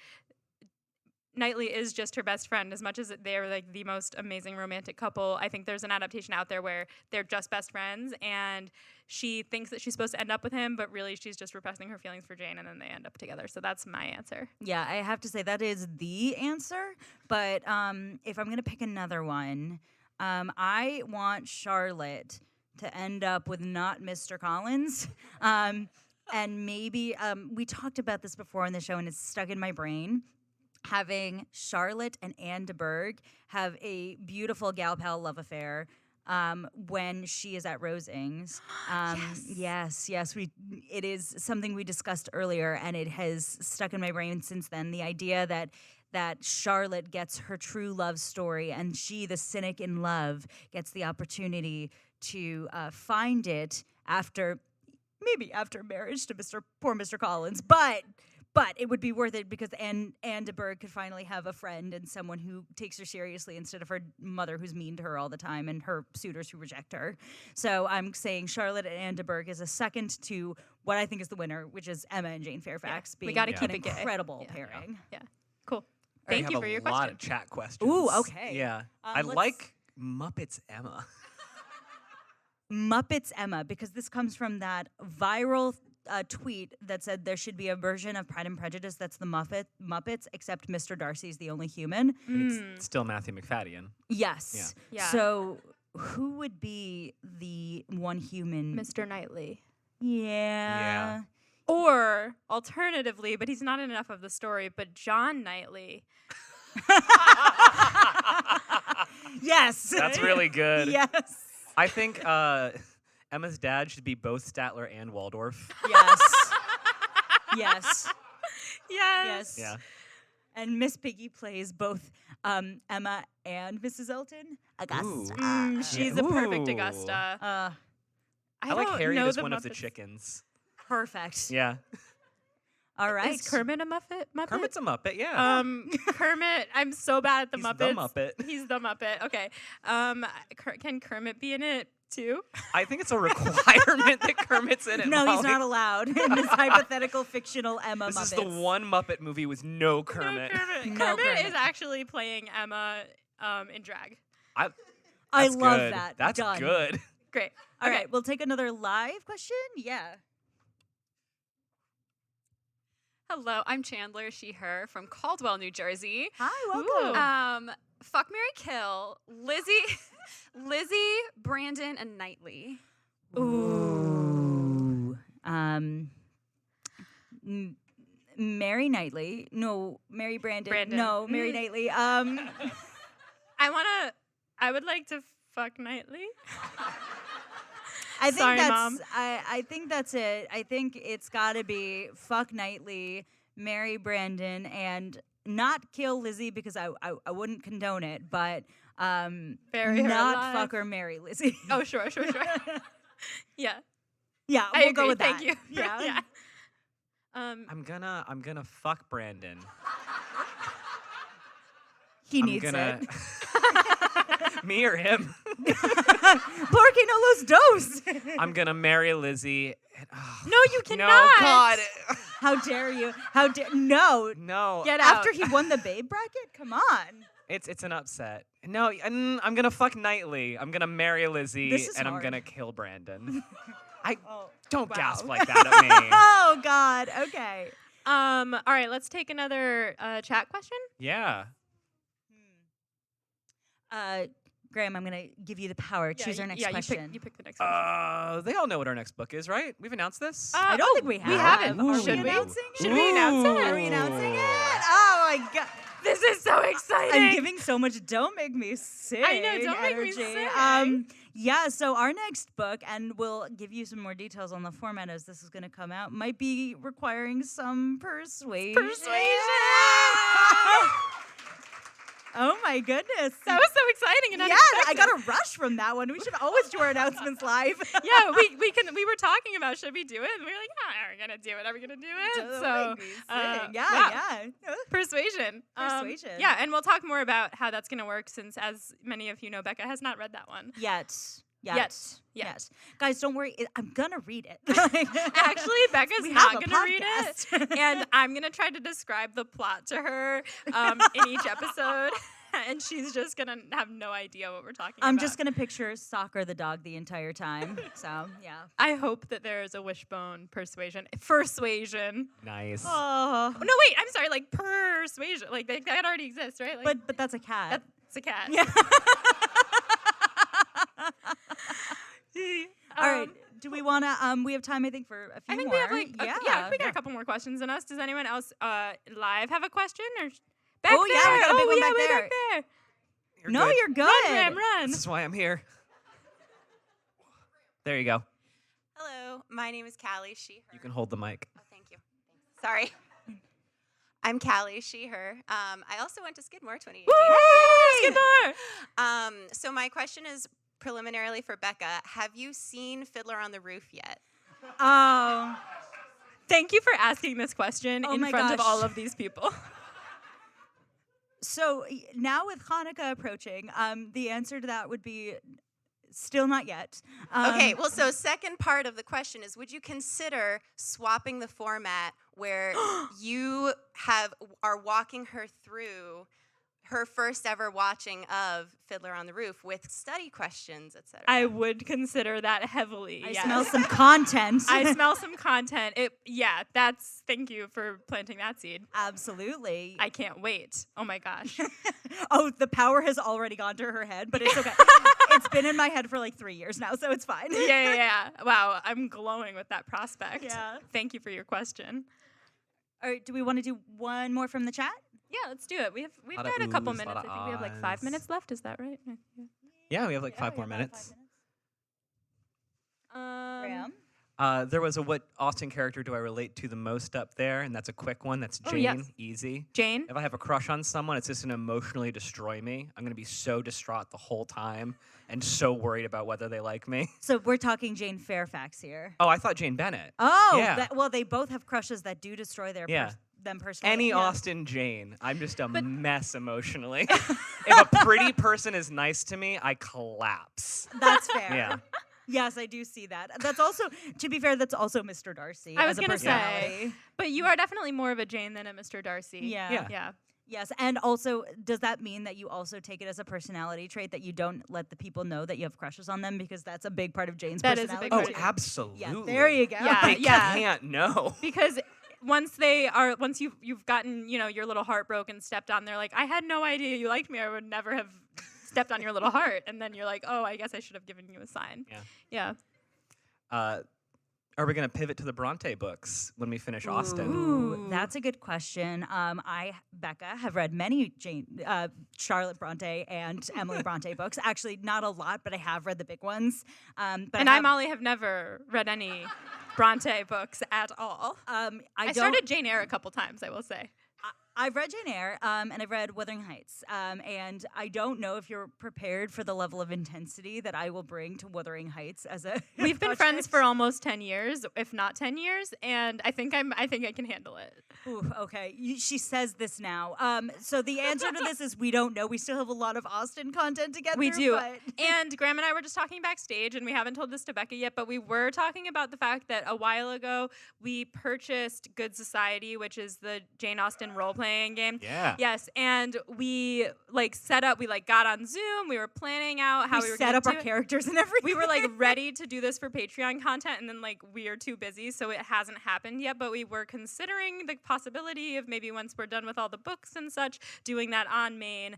Knightley is just her best friend. As much as they're like the most amazing romantic couple, I think there's an adaptation out there where they're just best friends and she thinks that she's supposed to end up with him, but really she's just repressing her feelings for Jane and then they end up together. So that's my answer. Yeah, I have to say that is the answer. But if I'm going to pick another one, I want Charlotte to end up with not Mr. Collins. And maybe we talked about this before on the show and it's stuck in my brain. Having Charlotte and Anne de Berg have a beautiful gal pal love affair when she is at Rosings. Yes. It is something we discussed earlier, and it has stuck in my brain since then. The idea that Charlotte gets her true love story, and she, the cynic in love, gets the opportunity to find it after marriage to poor Mr. Collins, but it would be worth it because Anne de Berg could finally have a friend and someone who takes her seriously instead of her mother who's mean to her all the time and her suitors who reject her. So I'm saying Charlotte and Anne de Berg is a second to what I think is the winner, which is Emma and Jane Fairfax we being gotta an keep it gay. incredible Yeah. pairing. Yeah. Cool. I Thank have you for your a lot question. of chat questions. Ooh, okay. Yeah. I let's- like Muppets Emma. Muppets Emma, because this comes from that viral tweet that said there should be a version of Pride and Prejudice that's the Muppets, except Mr. Darcy's the only human. It's still Matthew McFadden. Yes. Yeah. So who would be the one human? Mr. Knightley. Yeah. Or alternatively, but he's not in enough of the story, but John Knightley. Yes. That's really good. Yes. I think Emma's dad should be both Statler and Waldorf. Yes. Yes. Yes. Yes. Yeah. And Miss Piggy plays both Emma and Mrs. Elton. Augusta. Ooh. She's Yeah. a perfect Ooh. Augusta. I like don't Harriet know as one of the Muppets. chickens. Perfect. Yeah. All right. Is Kermit a Muppet? Kermit's a Muppet, yeah. Kermit, I'm so bad at the He's Muppets. the Muppet. He's the Muppet. Okay. Can Kermit be in it too? I think it's a requirement that Kermit's in it. No, he's Molly. not allowed in this hypothetical fictional Emma This Muppets. is the one Muppet movie with no Kermit. No Kermit. No Kermit Kermit. is actually playing Emma in drag. I That's love good. that. That's Done. good. Great. All Okay. right, we'll take another live question. Yeah. Hello, I'm Chandler, she, her, from Caldwell, New Jersey. Hi, welcome. Fuck, Mary, kill, Lizzie, Brandon, and Knightley. Ooh. Mary Knightley. No, Mary Brandon. No, Mary Knightley. I would like to fuck Knightley. I think Sorry, that's Mom. I think that's it. I think it's gotta be fuck Knightley, marry Brandon, and not kill Lizzie because I wouldn't condone it, but Bury her not alive. fuck or marry Lizzie. Oh, sure. Yeah. Yeah, I we'll agree. go with Thank that. you. Yeah. I'm gonna fuck Brandon. He I'm needs gonna it. me or him. Porque no los dos. I'm gonna marry Lizzie. And, No, you no, cannot. God, How dare you? How dare no? no. Get out. After he won the babe bracket? Come on. It's an upset. No, I'm gonna fuck Knightley. I'm gonna marry Lizzie, This is and I'm hard. gonna kill Brandon. I Oh, don't wow. gasp like that at me. Oh God. Okay. All right, let's take another chat question. Yeah. Graham, I'm gonna give you the power. Choose our next question. You pick the next question. They all know what our next book is, right? We've announced this. I don't think we have. We haven't. Are Should we we? announcing it? Should we announce it? Are we announcing it? Oh my God. This is so exciting. I'm giving so much. Don't make me sick. I know, don't make me energy. sick. Yeah. So our next book, and we'll give you some more details on the format as this is going to come out, might be requiring some persuasion. Oh my goodness. That was so exciting and yeah, I unexpected. got a rush from that one. We should always do our announcements live. Yeah, we were talking about should we do it, and we were like, yeah, we're gonna do it. Are we gonna do it? Don't So make me sick. wow. Yeah. Persuasion. Persuasion. Yeah, and we'll talk more about how that's gonna work since, as many of you know, Becca has not read that one. Yes. Guys, don't worry. I'm gonna read it. Actually, Becca's We not have a gonna read podcast. it, and I'm gonna try to describe the plot to her in each episode, and she's just gonna have no idea what we're talking about. I'm just gonna picture Soccer the dog the entire time. So yeah. I hope that there is a Wishbone persuasion. Nice. Oh. No, wait. I'm sorry. Like persuasion. Like that already exists, right? Like, But that's a cat. that's a cat. Yeah. All right. Do we want to? We have time, I think, for a few I think more. we have like we got a couple more questions in us. Does anyone else live have a question or back Oh, there? yeah, we got a big one yeah, back way there. back there. You're No, good. you're good. Run, Ram, run. This is why I'm here. There you go. Hello, my name is Callie, she, her. You can hold the mic. Oh, thank you. Sorry. I'm Callie, she, her. I also went to Skidmore 2018. Skidmore! So my question is preliminarily for Becca. Have you seen Fiddler on the Roof yet? Oh. Thank you for asking this question Oh in my front of gosh. all of these people. So now with Hanukkah approaching, the answer to that would be still not yet. Okay, well, so second part of the question is, would you consider swapping the format where you are walking her through her first ever watching of Fiddler on the Roof with study questions, etc.? I would consider that heavily. I yes. smell some content. I smell some content. Thank you for planting that seed. Absolutely. I can't wait. Oh my gosh. Oh, the power has already gone to her head, but it's okay. It's been in my head for like 3 years now, so it's fine. yeah. Wow, I'm glowing with that prospect. Yeah. Thank you for your question. All right, do we want to do one more from the chat? Yeah, let's do it. We've Lot of got a couple oohs, minutes. lot I of think we have like 5 ahs. minutes left. Is that right? Yeah. Yeah, we have like 5 more minutes. Graham? There was a what Austin character do I relate to the most up there, and that's a quick one. That's Oh, Jane. yes. Easy. Jane? If I have a crush on someone, it's just gonna emotionally destroy me. I'm gonna be so distraught the whole time and so worried about whether they like me. So we're talking Jane Fairfax here. Oh, I thought Jane Bennett. Oh, Yeah. well, they both have crushes that do destroy their Yeah. them personally. Any Yeah. Austin Jane. I'm just a mess emotionally. If a pretty person is nice to me, I collapse. That's fair. Yeah. Yes, I do see that. That's also, to be fair, that's also Mr. Darcy. I as was a gonna say, personality. but you are definitely more of a Jane than a Mr. Darcy. Yeah. Yeah. Yeah. Yes, and also, does that mean that you also take it as a personality trait that you don't let the people know that you have crushes on them, because that's a big part of Jane's That is a personality? big Oh, part of trait. Jane. absolutely. Yeah, there you go. Yeah. They can't know. Because once you've gotten, your little heart broken, stepped on, they're like, I had no idea you liked me. I would never have stepped on your little heart. And then you're like, oh, I guess I should have given you a sign. Yeah. Yeah. Are we going to pivot to the Bronte books when we finish Austen? Ooh, that's a good question. Becca, have read many Charlotte Bronte and Emily Bronte books. Actually, not a lot, but I have read the big ones. And I, Molly, have never read any Bronte books at all. I started Jane Eyre a couple times, I will say. I've read Jane Eyre, and I've read Wuthering Heights, and I don't know if you're prepared for the level of intensity that I will bring to Wuthering Heights as a. We've been friends for almost 10 years, if not 10 years, and I think I can handle it. Ooh, okay. She says this now. So the answer to this is we don't know. We still have a lot of Austen content to get We through. do. But And Graham and I were just talking backstage, and we haven't told this to Becca yet, but we were talking about the fact that a while ago we purchased Good Society, which is the Jane Austen role-playing game. Yeah. Yes, and we got on Zoom, we were planning out how we were set gonna up our do it. characters and everything. We were ready to do this for Patreon content, and then we are too busy, so it hasn't happened yet. But we were considering the possibility of maybe once we're done with all the books and such, doing that on main,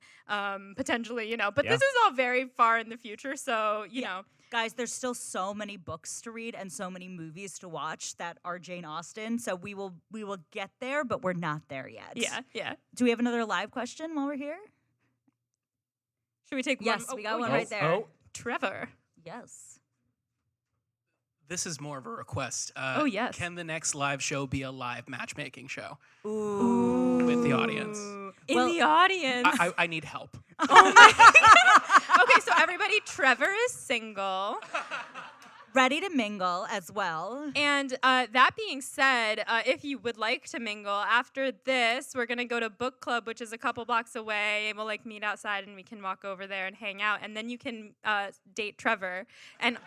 potentially, But this is all very far in the future, so you know. Guys, there's still so many books to read and so many movies to watch that are Jane Austen. So we will get there, but we're not there yet. Yeah. Do we have another live question while we're here? Should we take one? Yes, we got one right there. Oh, Trevor. Yes. This is more of a request. Oh, yes. Can the next live show be a live matchmaking show Ooh. with the audience? In Well, the audience. I need help. Okay, so everybody, Trevor is single. Ready to mingle as well. And that being said, if you would like to mingle, after this, we're going to go to book club, which is a couple blocks away. And we'll meet outside and we can walk over there and hang out. And then you can date Trevor. And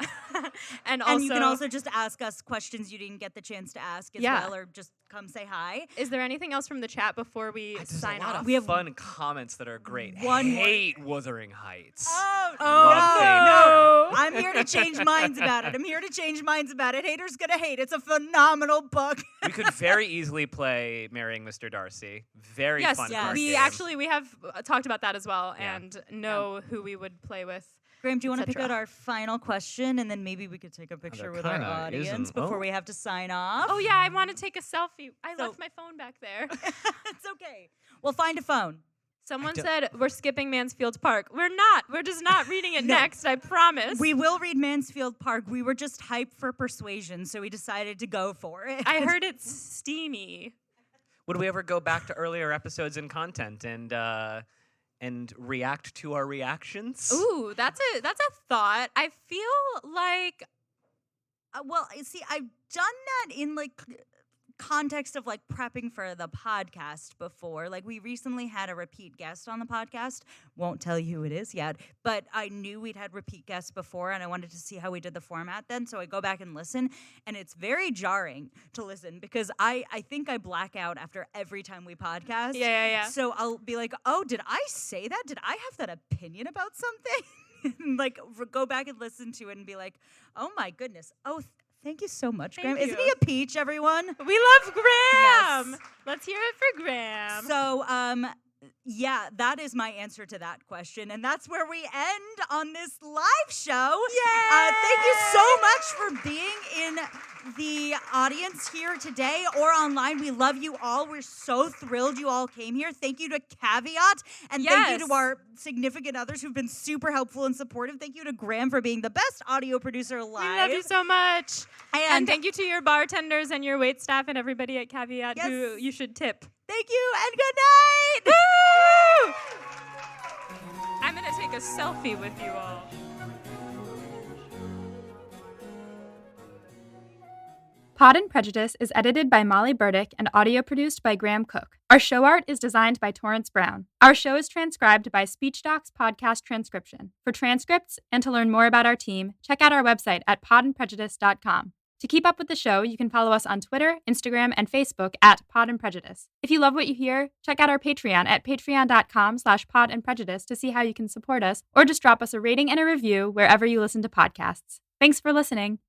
and also, you can also just ask us questions you didn't get the chance to ask as well, or just come say hi. Is there anything else from the chat before we There's sign a lot off? of We have fun comments that are great. one more- Hate Wuthering Heights. Oh, no. I'm here to change minds about it. Haters gonna hate. It's a phenomenal book. We could very easily play Marrying Mr. Darcy. Very Yes, fun yes. card we game. have talked about that as well, Yeah. and know who we would play with. Graham, do you want to pick cetera. out our final question, and then maybe we could take a picture with our kinda audience isn't- before oh. we have to sign off? Oh yeah, I want to take a selfie. I So- left my phone back there. It's okay. We'll find a phone. Someone don't- said we're skipping Mansfield Park. We're not. We're just not reading it No. next. I promise. We will read Mansfield Park. We were just hyped for Persuasion, so we decided to go for it. I heard it's steamy. Would we ever go back to earlier episodes and content and react to our reactions? Ooh, that's a thought. I feel like well, you see, I've done that in context of prepping for the podcast before. We recently had a repeat guest on the podcast. Won't tell you who it is yet, but I knew we'd had repeat guests before and I wanted to see how we did the format then. So I go back and listen, and it's very jarring to listen because I think I black out after every time we podcast. Yeah. So I'll be like, oh, did I say that? Did I have that opinion about something? Go back and listen to it and be like, oh my goodness. Oh, thank you so much, Thank Graham. Isn't you. he a peach, everyone? We love Graham. Yes. Let's hear it for Graham. So, yeah, that is my answer to that question. And that's where we end on this live show. Thank you so much for being in the audience here today or online. We love you all. We're so thrilled you all came here. Thank you to Caveat. And thank you Yes. to our significant others who've been super helpful and supportive. Thank you to Graham for being the best audio producer live. We love you so much. And And thank you to your bartenders and your wait staff and everybody at Caveat who Yes. you should tip. thank you and good night. Woo! I'm going to take a selfie with you all. Pod and Prejudice is edited by Molly Burdick and audio produced by Graham Cook. Our show art is designed by Torrance Brown. Our show is transcribed by SpeechDocs Podcast Transcription. For transcripts and to learn more about our team, check out our website at podandprejudice.com. To keep up with the show, you can follow us on Twitter, Instagram, and Facebook at Pod and Prejudice. If you love what you hear, check out our Patreon at patreon.com/podandprejudice to see how you can support us, or just drop us a rating and a review wherever you listen to podcasts. Thanks for listening.